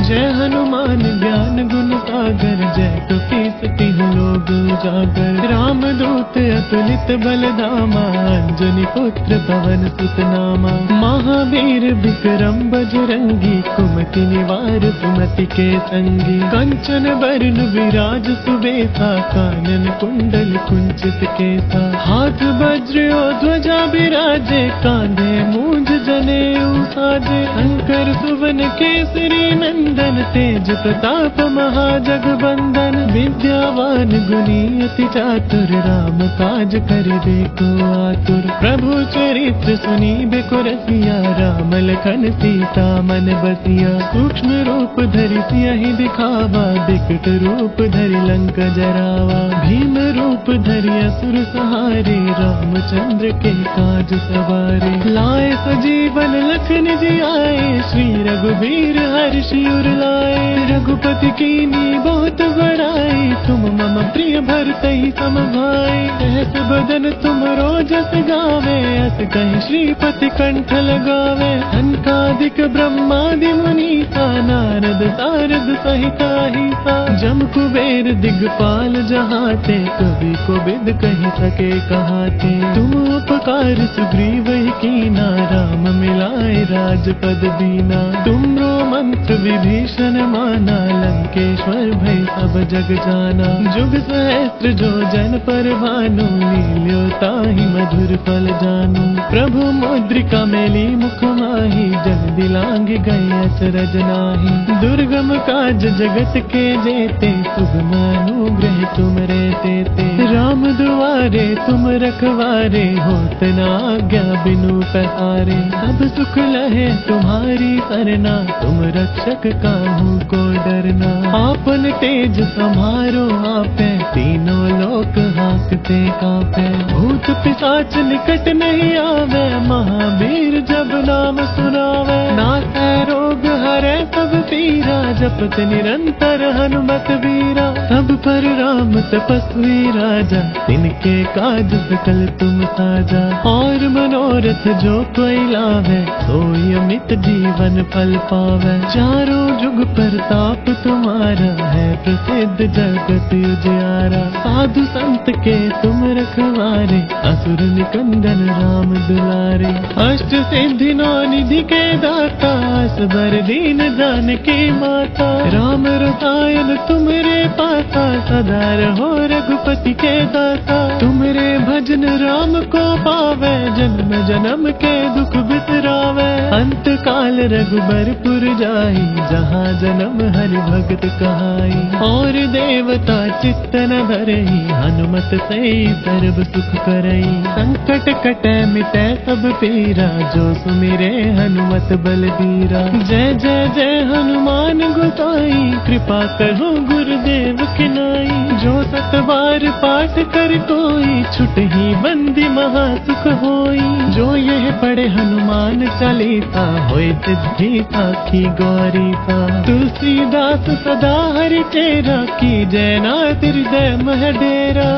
जय हनुमान ज्ञान गुण सागर, जय कपीस तिहुँ लोक उजागर। रामदूत अतुलित बल धामा, अंजनी पुत्र पवन सुत नामा। महावीर विक्रम बजरंगी, कुमति निवार सुमति के संगी। कंचन बरन विराज सुबेसा, कानन कुंडल कुंचित केसा। हाथ वज्र और ध्वजा विराजे, कांधे मूंज जनेऊ साजे। शंकर सुवन केसरी नंदन, तेज प्रताप महाजगबंदन। विद्यावान गुणी अति चातुर, राम काज करिबे को आतुर। प्रभु चरित्र सुनीबे को रसिया, राम लखन सीता मन बसिया। सूक्ष्म रूप धरि सियहि दिखावा, बिकट रूप धरि लंक जरावा। भीम रूप धरि असुर सहारे, रामचंद्र के काज सवारे। लाए सजीवन लखन जियाए, श्री रघुबीर हर्षि उर लाए। रघुपति कीनी बहुत बड़ाई, तुम मम प्रिय भरतहि सम भाई। सहस बदन तुम रोजस गावे, अस कहि श्रीपति कंठ लगावे। सनकादिक ब्रह्मादि मुनीसा, नारद सारद सहित अहिसा। जम कुबेर दिगपाल जहाते, कवि कोविद कहि सके कहाते। तुम उपकार सुग्रीव ही कीना, राम मिलाए राजपद दीना। तुमरो मंत्र विभीषण माना, लंकेश्वर भय सब जग जाना। जुग सहस्त्र जो जन पर भानु, लील्यो ताहि मधुर फल जानू। प्रभु मुद्रिका मेली मुख माहि, जन दिलांग गए अचरज नाहि। दुर्गम काज जगत के जेते, सुगम अनुग्रह तुम रे तेते। राम दुआरे तुम रखवारे, होत न आज्ञा बिनु पसारे। सब सुख लहे तुम्हारी सरना, तुम रक्षक काहू को डरना। आपन तेज समारो आपे, तीनों लोक हांकते कांपे। भूत पिशाच निकट नहीं आवे, महावीर जब नाम सुनावे। नासै रोग हरै सब पीरा, जपत निरंतर हनुमत वीरा। सब पर राम तपस्वी राजा, तिनके काज सकल तुम साजा। और मनोरथ जो कोई लावे, सोई अमित जीवन फल पावे। चारों जुग प्रताप तुम्हारा, है प्रसिद्ध जगत उजियारा। साधु संत के तुम रखवारे, असुर निकंदन राम दुलारे। अष्ट सिद्धि नौ निधि के दाता, असबर दीन जानकी माता। राम रसायन तुमरे पासा, सदा रहो रघुपति के दाता। तुमरे भजन राम को पावे, जन्म जन्म के दुख बिसरावे। अंत काल रघुबरपुर जाई, जहाँ जन्म हरि भगत कहाई। और देवता चित्त न धरई, हनुमत से सर्व सुख करई। संकट कटै मिटै सब पीरा, जो सुमिरे हनुमत बलबीरा। जय जय जय हनुमान गोसाई, कृपा करो गुरुदेव की नाई। जो सत बार पाठ कर कोई, छुटहि बंदी महा सुख होई। जो यह पढ़े हनुमान चालीसा, होय सिद्धि साखी गौरी सा। तुलसीदास सदा हरि चेरा, की जय नाथ हृदय मह डेरा।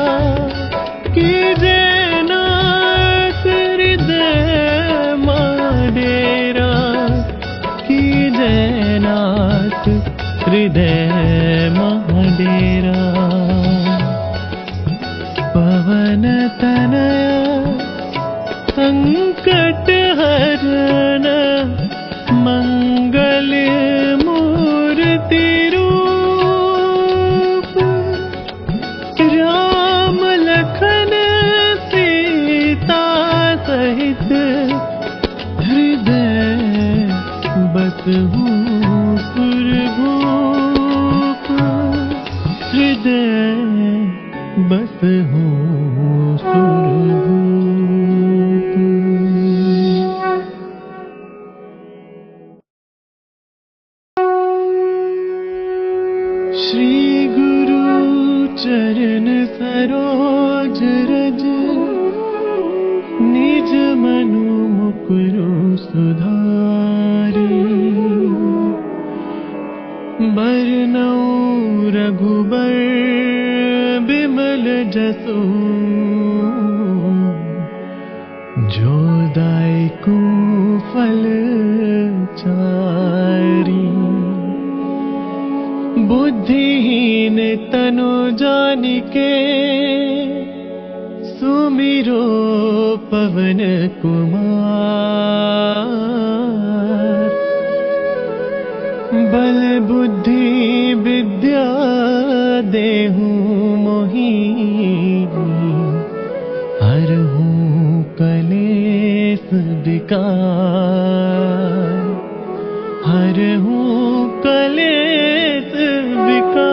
की जय नाथ हृदय मह डेरा, की जय नाथ हृदय मह डेरा। पवन तनया संकट हरन, मंगल मूर्ति रूप। राम लखन सीता सहित, हृदय बसहु सुरभूप। हृदय बसहु सुरभूप। रघुबर बिमल जसु जो दायकु फल चारी। बुद्धिहीन तनु जानिके सुमिरो पवन कुमार। बल बुद्धि विद्या देहु मोहि हरहु कलेस विकार। हरहु कलेस विकार।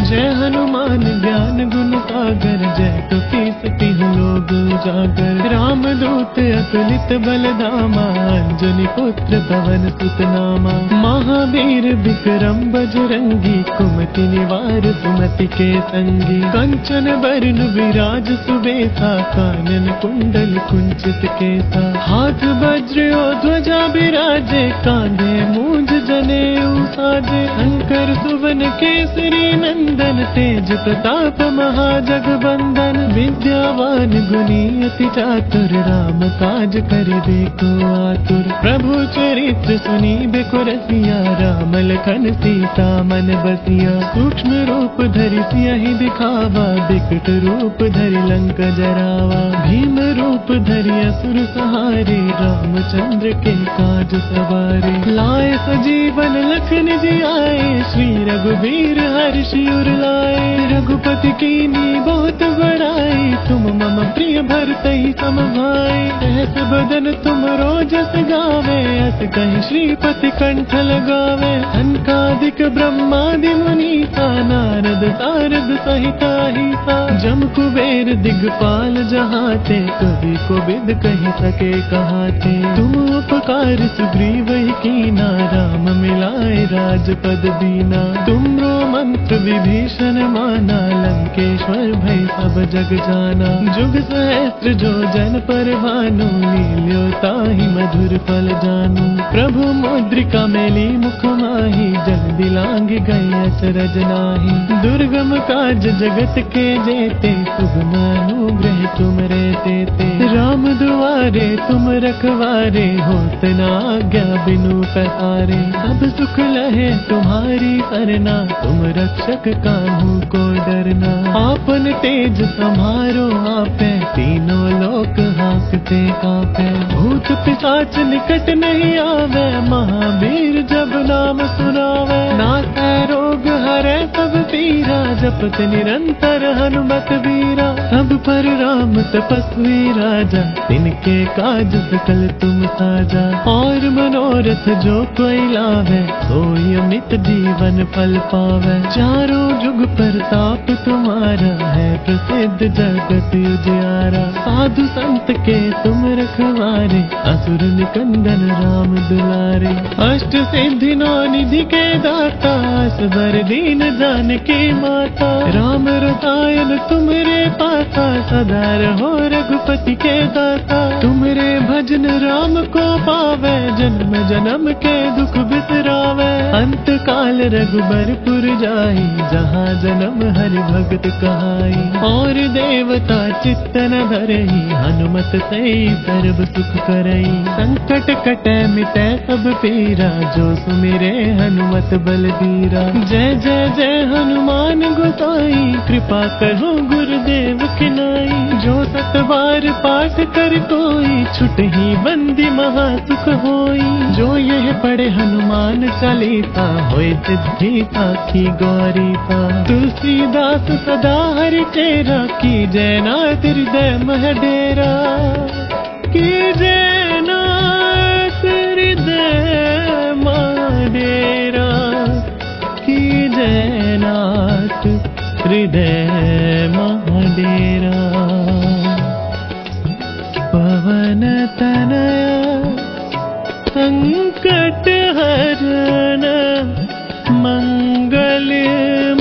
जय हनुमान ज्ञान गुण सागर जय कपीस तिहुँ लोक उजागर। राम दूत अतुलित बल धामा अंजनी पुत्र पवन सुत नामा। महावीर विक्रम बजरंगी कुमति निवार सुमति के संगी। कंचन बरन विराज सुबेसा कानन कुंडल कुंचित केसा। हाथ वज्र और ध्वजा बिराजे कांधे मूंज जनेऊ साजे। शंकर सुवन केसरी नंदन तेज प्रताप महाजगबंदन। विद्यावान गुणी अति चातुर राम काज करिबेको आतुर। प्रभु चरित्र सुनिबेको रसिया राम लखन सीता मन बसिया। सूक्ष्म रूप धरि सियहि दिखावा बिकट रूप धरि लंक जरावा। भीम रूप धरि असुर सहारे रामचंद्र के काज सवारे। लाए सजीवन लखन जियाए श्री रघुवीर हर्षि उर लाए। रघुपति कीन्ही बहुत बड़ाई तुम मम प्रिय भरतहि सम भाई। सहस बदन तुम रोजस गावे अस कहि श्रीपति कंठ लगावे। सनकादिक ब्रह्मादि मुनीसा नारद सारद सहित अहिसा। जम कुबेर दिगपाल जहाते कवि कोविद कहि सके कहाते। तुम उपकार सुग्रीव ही कीना राम मिलाए राजपद दीना। तुमरो मंत्र विभीषण माना लंकेश्वर भय सब जग जाना। जुग सहस्त्र जो जन पर भानु लील्यो ताहि मधुर फल जानू। प्रभु मुद्रिका मेली मुख माहि जल दिलांग गए अचरज नाही। दुर्गम काज जगत के जेते सुगम अनुग्रह तुम रे तेते। राम दुआरे तुम रखवारे होत न आज्ञा बिनु पसारे। सब सुख लहे तुम्हारी सरना तुम रक्षक काहू को डरना। आपन तेज समारो आपे तीनों लोक हांकते कांपे। भूत पिशाच निकट नहीं आवे महावीर जब नाम सुनावे। नासै रोग हरै सब पीरा जपत निरंतर हनुमत वीरा। सब पर राम तपस्वी राजा तिनके काज सकल तुम साजा। और मनोरथ जो कोई लावे सोई अमित जीवन फल पावे। चारों जुग प्रताप तुम्हारा है प्रसिद्ध जगत उजियारा। साधु संत के तुम रखवारे असुर निकंदन राम दुलारे। अष्ट सिद्धि नौ निधि के दाता असबर दीन जानकी माता। राम रसायन तुमरे पासा सदा रहो रघुपति के दाता। तुमरे भजन राम को पावे जन्म जन्म के दुख बिसरावे। अंत काल रघुबरपुर जाई जहाँ जन्म हरि भगत कहाई। और देवता चित्तन धरहि हनुमत से सर्व सुख करई। संकट कटै मिटै सब पीरा जो सुमिरे हनुमत बलबीरा। जय जय जय हनुमान गोसाई कृपा करो गुरुदेव की नाई। जो सत बार पाठ कर कोई छुटहि बंदी महा सुख होई। जो यह पढ़े हनुमान चालीसा होय सिद्धि साखी गौरी सा। तुलसीदास सदा हरि तेरा की जय नाथ हृदय मह डेरा। की जय नाथ हृदय मह डेरा। की जय नाथ हृदय मह डेरा। पवन तनया संकट हरण मंगल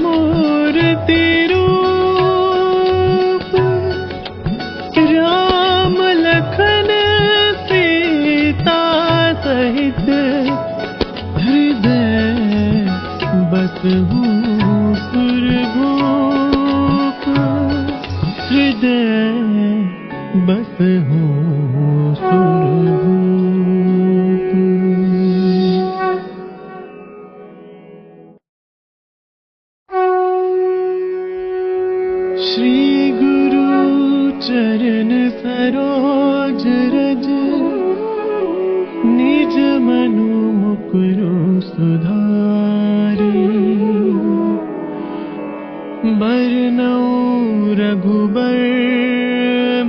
मूर्ति रूप। राम लखन सीता सहित हृदय हूँ सुरभूप, हृदय बस हूँ सुरभूप। श्री गुरु चरण सरोज रज, निज मनु मुकुरु सुधारी। बरनउँ रघुबर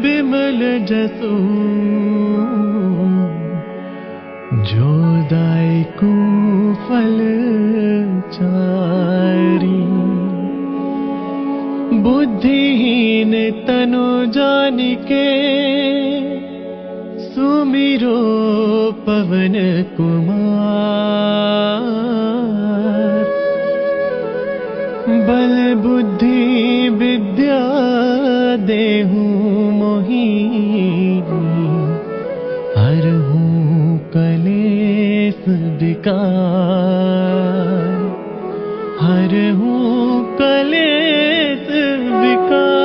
बिमल जसु, जो दायकु फल चारी। बुद्धिहीन तनु जानिके, सुमिरो पवन कुमार। बल बुद्धि विद्या देहु मोहि, हरहु कलेस विकार। हरहु कलेस विकार।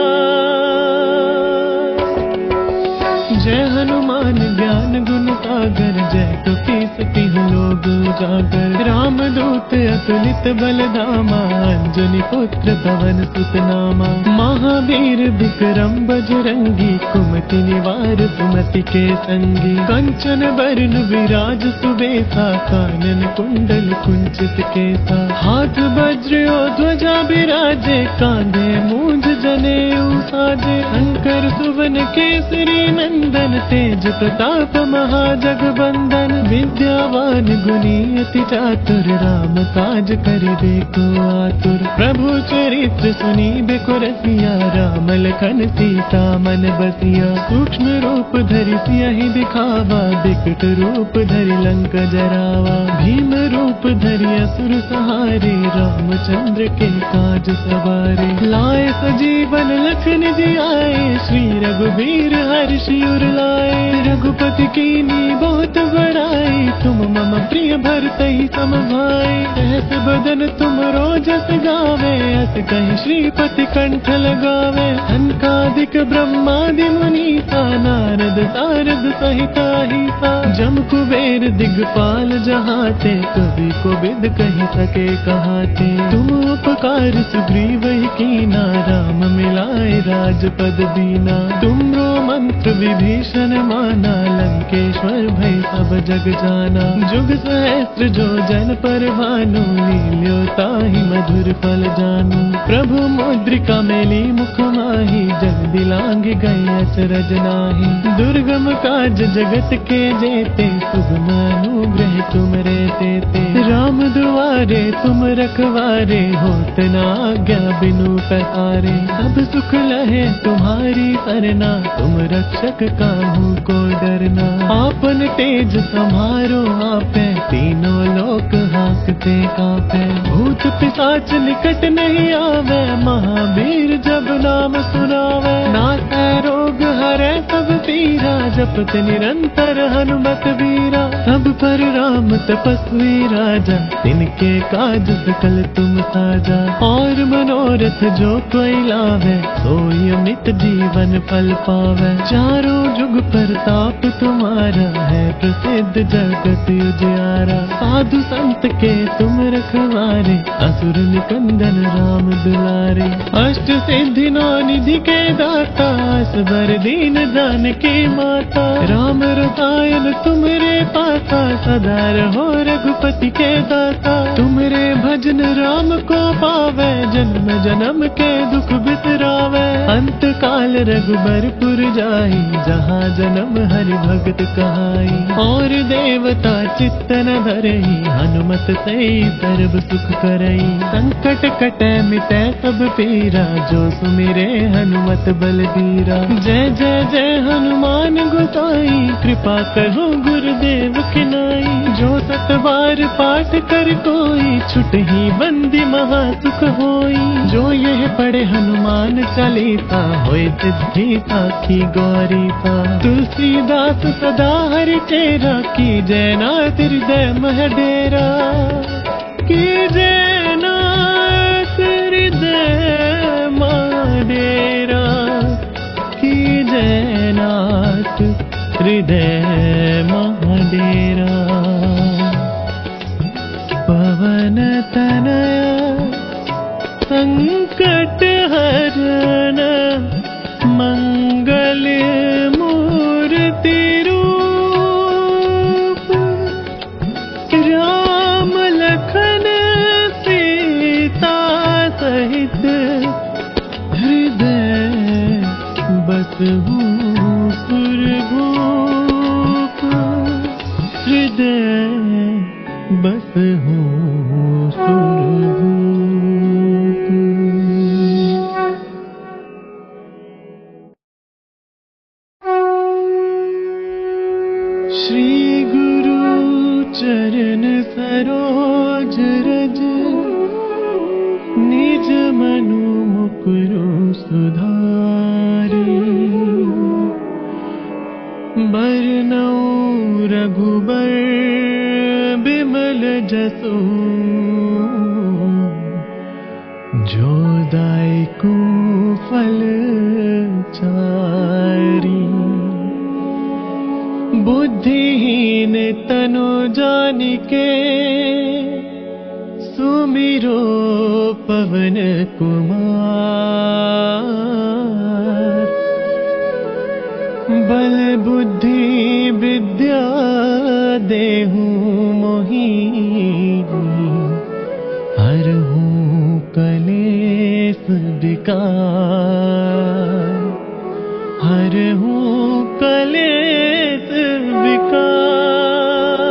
जय हनुमान ज्ञान गुण सागर, जय कपीस तिहुँ लोक उजागर। राम दूत अतुलित बल धामा, अंजनी पुत्र पवन सुत नामा। महावीर विक्रम बजरंगी, कुमति निवार सुमति के संगी। कंचन बरन विराज सुबेसा, कानन कुंडल कुंचित केसा। हाथ वज्र और ध्वजा बिराजे, कांधे मूंज जनेऊ साजे। शंकर सुवन केसरी नंदन, तेज प्रताप महाजगबंदन। विद्यावान गुणी अति चातुर, राम काज करिबेको आतुर। प्रभु चरित्र सुनिबेको रसिया, राम लखन सीता मन बसिया। सूक्ष्म रूप धरि सियहि दिखावा, बिकट रूप धरि लंक जरावा। भीम रूप धरि असुर सहारे, रामचंद्र के काज सवारे। लाए सजीवन लखन जियाए, श्री रघुबीर हर्षि उर लाए। रघुपति कीन्ही बहुत बड़ाई, तुम मम प्रिय भरतहि सम भाई। सहस बदन तुम रोजस गावे, अस कहि श्रीपति कंठ लगावे। सनकादिक ब्रह्मादि मुनीसा, नारद सारद सहित अहिसा। जम कुबेर दिगपाल जहाते, कवि कोविद कहि सके कहाते। तुम उपकार सुग्रीवहि कीना, राम मिलाए राजपद दीना। तुमरो मंत्र विभीषण माना, लंकेश्वर भय सब जग जाना। जुग सहस्त्र जो जन पर भानु, लील्यो ताहि मधुर फल जानू। प्रभु मुद्रिका मेली मुख माहि, जल दिलांग गए अचरज नाहि। दुर्गम काज जगत के जेते, सुगम अनुग्रह तुमरे तेते। राम दुआरे तुम रखवारे, होत न आज्ञा बिनु पैसारे। सब सुख लहे तुम्हारी सरना, तुम रक्षक काहू को डरना। आपन तेज समारो आपे, तीनों लोक हांकते कांपे। भूत पिशाच निकट नहीं आवे, महावीर जब नाम सुनावे। नासै रोग हरै सब पीरा, जपत निरंतर हनुमत वीरा। सब पर राम तपस्वी राजा, तिनके काज सकल तुम साजा। और मनोरथ जो कोई लावे, सोई अमित जीवन फल पावे। चारों जुग प्रताप तुम्हारा, है प्रसिद्ध जगत उजियारा। साधु संत के तुम रखवारे, असुर निकंदन राम दुलारे। अष्ट सिद्धि नौ निधि के दाता, असबर दीन जानकी माता। राम रसायन तुमरे पासा, सदा रहो रघुपति के दाता। तुमरे भजन राम को पावे, जन्म जन्म के दुख बिसरावे। अंत काल रघुबरपुर जाई, जहाँ जन्म हरि भगत कहाई। और देवता चित्त न धरई, हनुमत से सर्व सुख करई। संकट कटै मिटै सब पीरा, जो सुमिरे हनुमत बलबीरा। जय जय जय हनुमान गोसाई, कृपा करो गुरुदेव की नाई। जो सत बार पाठ कर कोई, छुटहि बंदी महा सुख होई। जो यह पढ़े हनुमान चालीसा, होय सिद्धि साखी गौरी सा। तुलसीदास सदा हरि चेरा, की जय नाथ हृदय मह डेरा। की जय नाथ है नाथ हृदय महाडेरा। पवन तनया संकट हरण मंगल मूर्ति रूप। राम लखन सीता सहित हृदय बसहु सुरभूप। हृदय बसहु सुरभूप। श्री गुरु चरण सरोज रज निज मनु मुकुरु सुधारी। बरनउँ रघुबर बिमल जसु जो दायकु फल चारी। बुद्धिहीन तनु जानिके सुमिरो पवन कुमार। बल बुद्धि विद्या देहु मोहि हरहु कलेस विकार। हरहु कलेस विकार।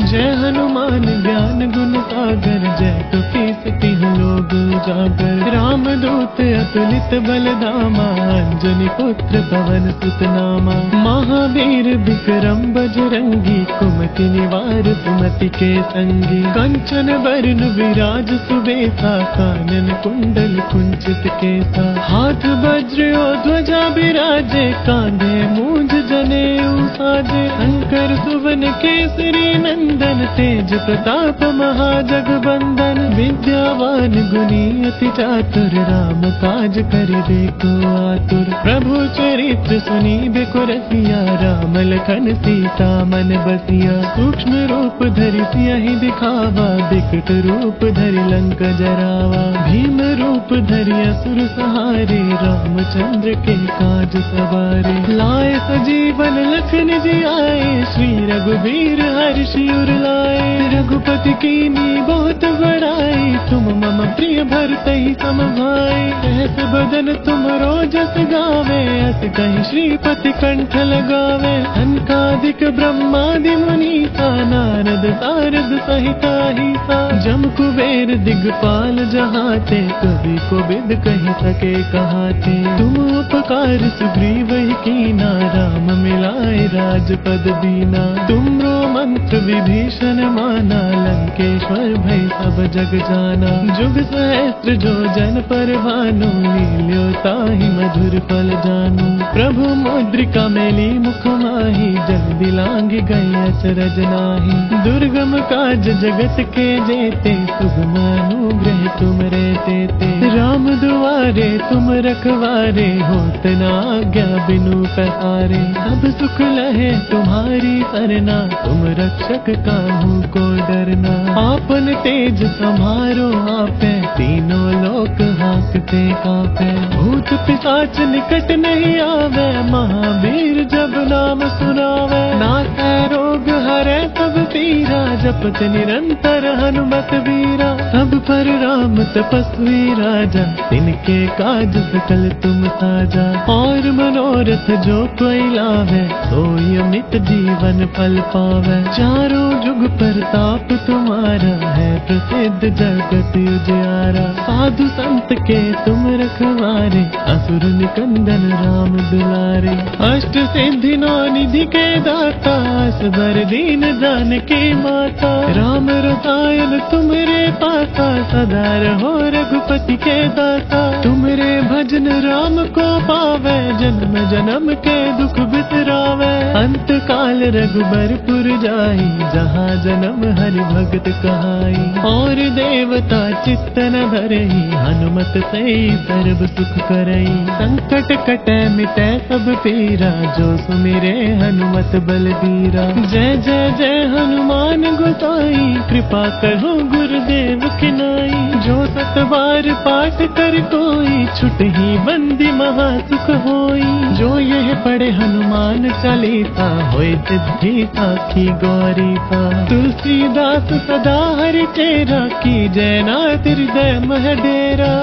जय हनुमान ज्ञान गुण सागर जय कपीस तिहुँ लोक उजागर। राम दूत अतुलित बल धामा अंजनी पुत्र पवन सुत नामा। महावीर विक्रम बजरंगी कुमति निवार सुमति के संगी। कंचन बरन विराज सुबेसा कानन कुंडल कुंचित केसा। हाथ वज्र और ध्वजा विराजे कांधे मूंज जनेऊ साजे। शंकर सुवन केसरी नंदन तेज प्रताप महाजगबंदन। विद्यावान गुणी अति चातुर राम काज करिबेको आतुर। प्रभु चरित्र सुनिबेको रसिया राम लखन सीता मन बसिया। सूक्ष्म रूप धरि सियहि दिखावा बिकट रूप धरि लंक जरावा। भीम रूप धरि असुर सहारे रामचंद्र के काज सवारे। लाए सजीवन लखन जियाए श्री रघुबीर हर्षि उर लाए। रघुपति कीनी बहुत बड़ाई तुम मम प्रिय भरतहि सम भाई। सहस बदन तुम रोजस गावे अस कहि श्रीपति कंठ लगावे। सनकादिक ब्रह्मादि मुनीसा नारद सारद सहिता हिसा। जम कुबेर दिगपाल जहाते कवि कोविद कहि सके कहाते। तुम उपकार सुग्रीव ही कीना राम मिलाए राजपद दीना। तुमरो मंत्र विभीषण माना लंकेश्वर भय सब जग जाना। जुग सहस्त्र जो जन पर भानु लील्यो ताहि मधुर फल जानू। प्रभु मुद्रिका मेली मुख माहि जल दिलांघि गए अचरज नाहि। दुर्गम काज जगत के जेते सुगम अनुग्रह तुम रे तेते। राम दुआरे तुम रखवारे होत न आज्ञा बिनु पसारे। सब सुख लहे तुम्हारी सरना तुम रक्षक काहू को डरना। आपन तेज समारो आपे तीनों लोक हांकते कांपे। भूत पिशाच निकट नहीं आवे महावीर जब नाम सुनावे। नासै रोग हरै सब पीरा जपत निरंतर हनुमत वीरा। सब पर राम तपस्वी राजा तिनके काज सकल तुम साजा। और मनोरथ जो कोई लावे सोई अमित जीवन फल पावे। चारों जुग प्रताप तुम्हारा है प्रसिद्ध जगत उजियारा। साधु संत के तुम रखवारे असुर निकंदन राम दुलारे। अष्ट सिद्धि नौ निधि के दाता असबर दीन जानकी की माता। राम रसायन तुमरे पासा, सदा रहो रघुपति के दाता। तुमरे भजन राम को पावे, जन्म जन्म के दुख बिसरावे। अंत काल रघुबरपुर जाई, जहाँ जन्म हरि भगत कहाई। और देवता चित्त न धरई, हनुमत से सर्व सुख करई। संकट कटे मिटे सब पीरा, जो सुमिरे हनुमत बलबीरा। जय जय जय हनुमान गोसाई, कृपा करो गुरुदेव की नाई। जो सत बार पाठ कर कोई, छुट ही बंदी महा सुख होई। जो यह पढ़े हनुमान चालीसा, होय सिद्धि साखी गौरी सा। तुलसीदास सदा हरि चेरा, की जय नाथ हृदय मह डेरा।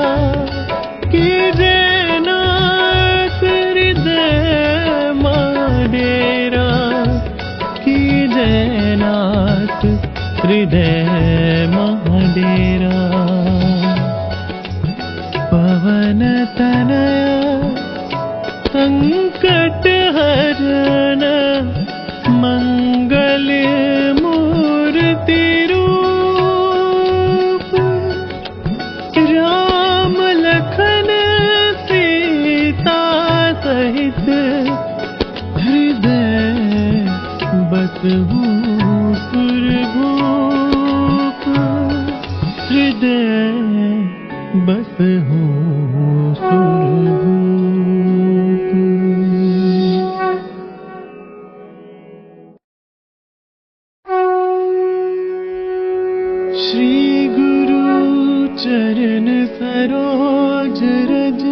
की जय नाथ हृदय मह डेरा। की जय नाथ हृदय मह डेरा। पवन तनया संकट हरन, मंगल मूर्ति रूप। राम लखन सीता सहित, हृदय बसहु सुरभूप। हृदय बसहु सुरभूप। श्री गुरु चरण सरोज रज,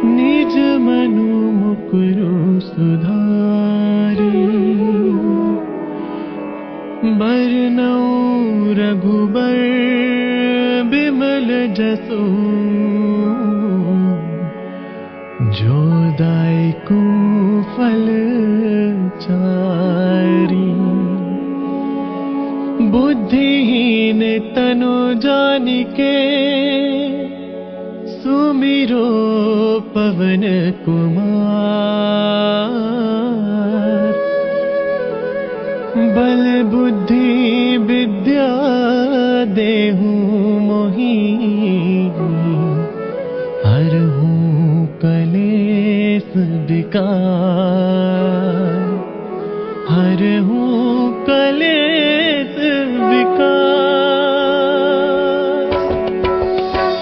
निज मनु मुकुरु सुधारी। बरनउँ रघुबर बिमल जसु, जो दायकु फल चारी। बुद्धिहीन तनु जानिके, सुमिरो पवन कुमार। बल बुद्धि विद्या देहु मोहि, हरहु कलेस विकार। हरहु कलेस विकार।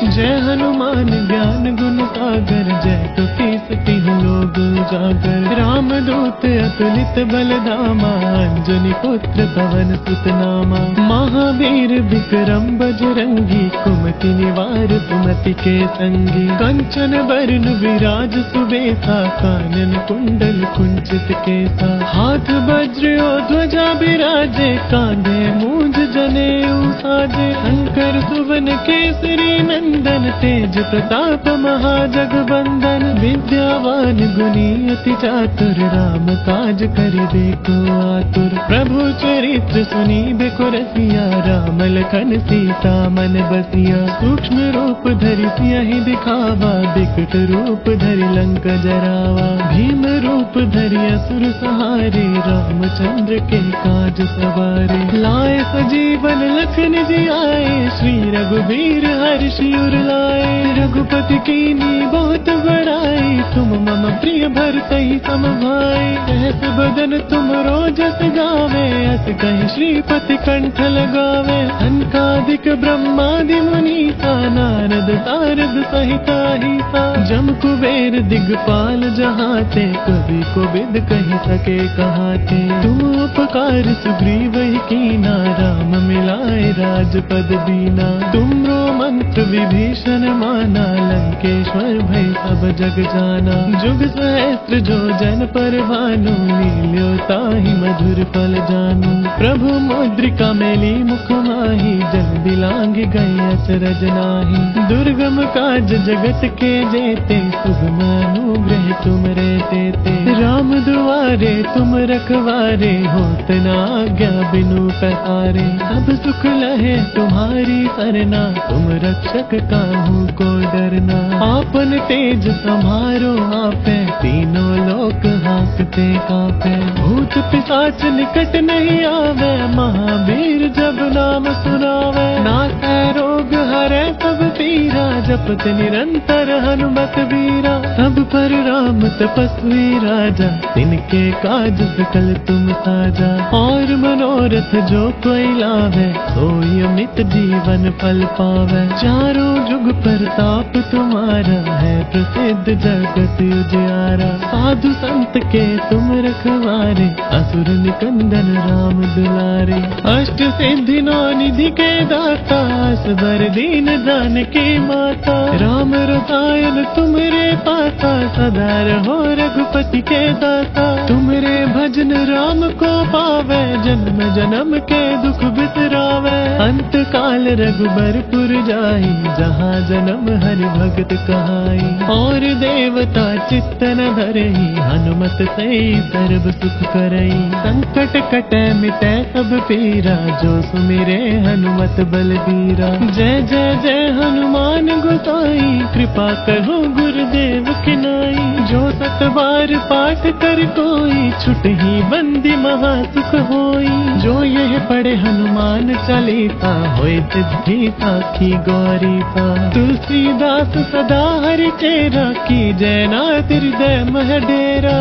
जय हनुमान ज्ञान गुण सागर, जय कपीस तिहुँ लोक उजागर। राम दूत अतुलित बल धामा, अंजनी पुत्र पवन सुत नामा। महावीर विक्रम बजरंगी, कुमति निवार सुमति के संगी। कंचन बरन विराज सुबेसा, कानन कुंडल कुंचित केसा। हाथ वज्र और ध्वजा बिराजे, कांधे मूंज जनेऊ साजे। शंकर सुवन केसरी नंदन, तेज प्रताप महाजगबंदन। विद्यावान गुणी अति चातुर, राम काज करिबे को आतुर। प्रभु चरित्र सुनीबे को रसिया, राम लखन सीता मन बसिया। सूक्ष्म रूप धरि सियहि दिखावा, बिकट रूप धरि लंक जरावा। भीम रूप धरि असुर सहारे, रामचंद्र के काज सवारे। लाए सजीवन लखन जियाए, श्री रघुबीर हर्षि उर लाए। रघुपति कीन्ही बहुत बड़ाई, तुम मम प्रिय भरतहि सम भाई। सहस बदन तुम रोजस गावे, अस कहि श्रीपति कंठ लगावे। सनकादिक ब्रह्मादि मुनीसा, नारद सारद सहिता हिसा। जम कुबेर दिगपाल जहाते, कवि कोविद कहि सके कहाते। तुम उपकार सुग्रीवहि कीना, राम मिलाए राजपद दीना। तुमरो मंत्र विभीषण माना, लंकेश्वर भय सब जग जाना। जुग सहस्त्र जो जन पर भानु, लील्यो ताहि मधुर फल जानू। प्रभु मुद्रिका मेली मुख माहि, जल बिलांग गए अचरज नाहि। दुर्गम काज जगत के जेते, सुगम अनुग्रह तुम रे तेते। राम दुआरे तुम रखवारे, होत न आज्ञा बिनु पैसारे। सब सुख लहे तुम्हारी सरना, तुम रक्षक काहू को डरना। आपन तेज सम्हारो आपे, तीनों लोक हांक देखते कांपे। भूत पिशाच निकट नहीं आवे, महावीर जब नाम सुनावे। नासै रोग हरै सब पीरा, जपत निरंतर हनुमत वीरा। सब पर राम तपस्वी राजा, तिनके काज सकल तुम साजा। और मनोरथ जो कोई लावे, सोई अमित जीवन फल पावे। चारों जुग प्रताप तुम्हारा, है प्रसिद्ध जगत उजियारा। साधु संत के तुम रखवारे, असुर निकंदन राम दुलारे। अष्ट सिद्धि नौ निधि के दाता, असबर दीन जानकी माता। राम रसायन तुमरे पासा, सदा रहो रघुपति के दाता। तुमरे भजन राम को पावे, जन्म जन्म के दुख बिसरावे। अंत काल रघुबरपुर जाई, जहाँ जन्म हरि भगत कहाई। और देवता चित्त न धरई, हनुमत से सर्व सुख करई। संकट कटै मिटै सब पीरा, जो सुमिरे हनुमत बलबीरा। जय जय जय हनुमान गोसाई, कृपा करो गुरुदेव की नाई। जो सत बार पाठ कर कोई, छुटहि बंदी महा सुख होई। जो यह पढ़े हनुमान चालीसा, होय सिद्धि साखी गौरी सा। तुलसीदास सदा हरि चेरा, की जय नाथ हृदय मह डेरा।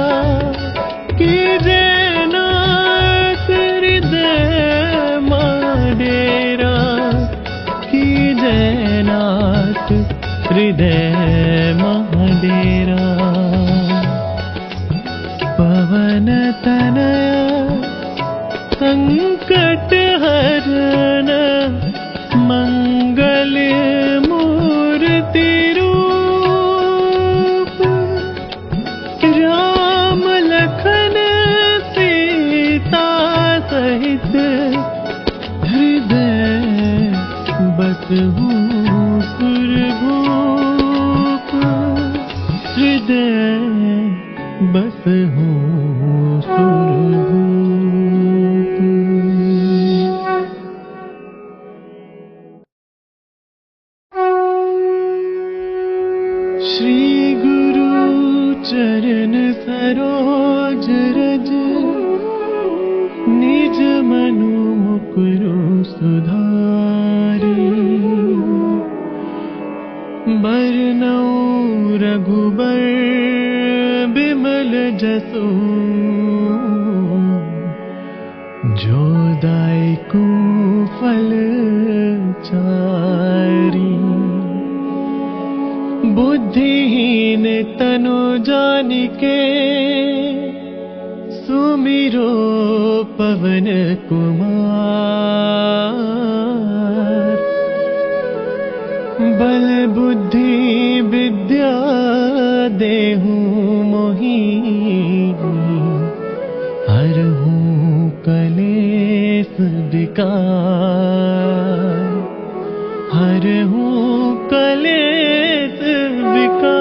की जय नाथ हृदय मह डेरा। की जय नाथ हृदय मह डेरा। पवन तनया संकट हरन, मंगल मूर्ति रूप। राम लखन सीता सहित, हृदय बसहु सुरभूप। हृदय बसहु सुरभूप। श्री गुरु चरण सरोज रज, निज मनु मुकुरु सुधारी। बरनउँ रघुबर बिमल जसु, जो दायकु फल चारी। बुद्धिहीन तनु जानिके, सुमिरो पवन कुमार। बल बुद्धि विद्या देहु मोहि, हरहु कलेस विकार। हरहु कलेस विकार।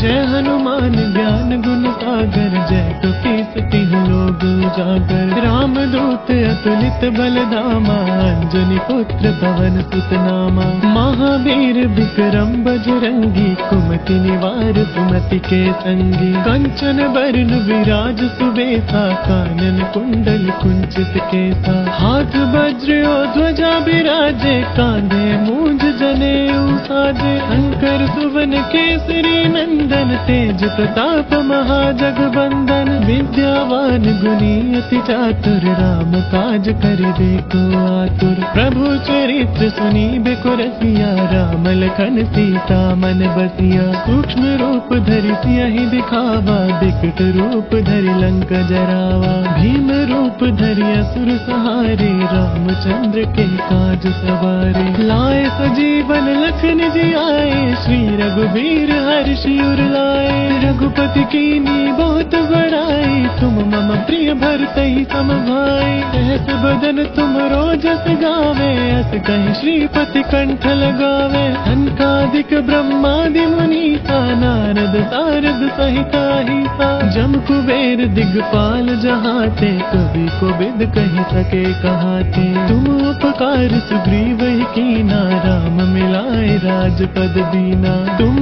जय हनुमान ज्ञान गुण सागर, जय कपीस तिहुँ लोक उजागर। राम दूत अतुलित बल धामा, अंजनी पुत्र पवन सुत नामा। महावीर विक्रम बजरंगी, कुमति निवार सुमति के संगी। कंचन बरन विराज सुबेसा, कानन कुंडल कुंचित केसा। हाथ वज्र और ध्वजा बिराजे, कांधे मूंज जनेऊ साजे। शंकर सुवन केसरी नंदन, तेज प्रताप महाजगबंदन। विद्यावान गुणी अति चातुर, राम काज करिबे को आतुर। प्रभु चरित्र सुनिबे को रसिया, राम लखन सीता मन बसिया। सूक्ष्म रूप धरि सियहि दिखावा, बिकट रूप धरि लंक जरावा। भीम रूप धरि असुर सहारे, रामचंद्र के काज सवारे। लाए सजीवन लखन जियाए, श्री रघुबीर हर्षि उर लाए। रघुपति कीन्ही बहुत बड़ाई, तुम मम प्रिय भरतहि सम भाई। सहस बदन तुम रोजस गावे, अस कहि श्रीपति कंठ लगावे। सनकादिक ब्रह्मादि मुनीसा, नारद सारद सहित अहिसा। जम कुबेर दिगपाल जहाते, कवि कोविद कहि सके कहाते। तुम उपकार सुग्रीव ही कीना, राम मिलाए राजपद दीना। तुम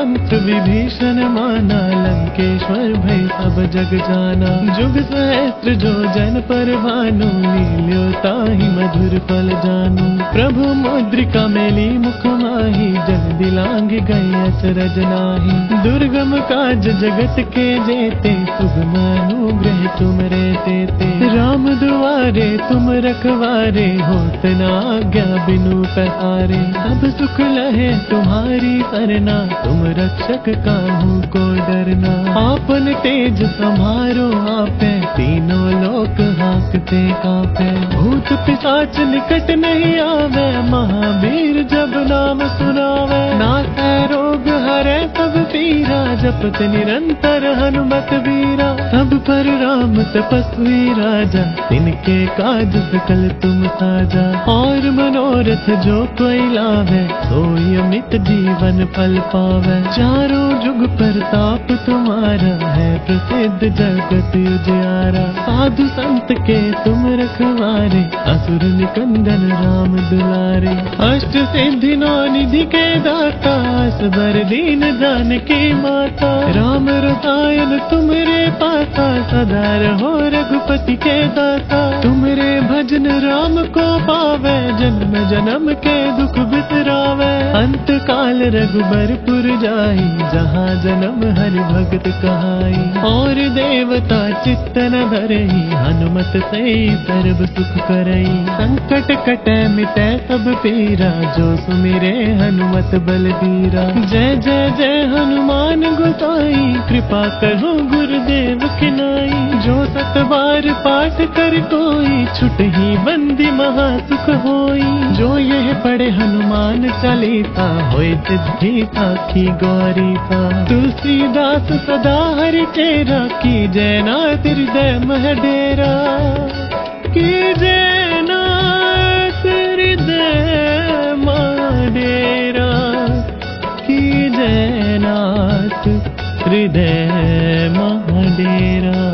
मंत्र विभीषण माना, लंकेश्वर भय सब जग जाना। जुग सहस्त्र जो जन पर भानु, लील्यो ताहि मधुर फल जानू। प्रभु मुद्रिका मेली मुख माही, जल दिलांग गए अचरज नाही। दुर्गम काज जगत के जेते, सुगम अनुग्रह तुम रे तेते। राम दुआरे तुम रखवारे, होत न आज्ञा बिनु पसारे। सब सुख लहे तुम्हारी सरना, तुम रक्षक काहू को डरना। आपन तेज समारो आपे, तीनों लोक हांकते कांपे। भूत पिशाच निकट नहीं आवे, महावीर जब नाम सुनावे। नासै रोग हरै सब पीरा, जपत निरंतर हनुमत वीरा। सब पर राम तपस्वी राजा, तिनके काज सकल तुम साजा। और मनोरथ जो कोई लावे, सोई अमित जीवन फल पावे। चारों जुग प्रताप तुम्हारा, है प्रसिद्ध जगत उजियारा। साधु संत के तुम रखवारे, असुर निकंदन राम दुलारे। अष्ट सिद्धि नौ निधि के दाता, असबर दीन जानकी माता। राम रसायन तुमरे पासा, सदा रहो रघुपति के दाता। तुमरे भजन राम को पावे, जन्म जन्म के दुख बिसरावे। अंत काल रघुबरपुर जाई, जहाँ जन्म हरि भगत कहाई। और देवता चित्त न धरई, हनुमत से सर्व सुख करई। संकट कटै मिटै सब पीरा, जो सुमिरे हनुमत बलबीरा। जय जय जय हनुमान गोसाई, कृपा करो गुरुदेव की नाई। जो सत बार पाठ कर कोई, छुटहि बंदी महा सुख होई। जो यह पढ़े हनुमान चालीसा, होय सिद्धि साखी गौरी सा। तुलसीदास सदा हरि चेरा, की जय नाथ हृदय मह डेरा। की जय नाथ हृदय मह डेरा। की जय नाथ हृदय मह डेरा।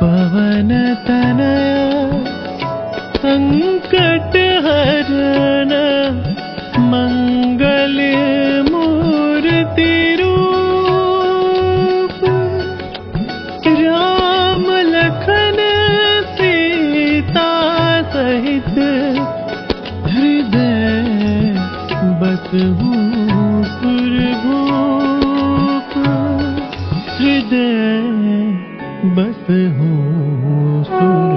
पवन तनया संकट हरण, मंगल मूर्ति रूप। राम लखन सीता सहित, हृदय बसहु सुरभूप। हृदय बसहु सुर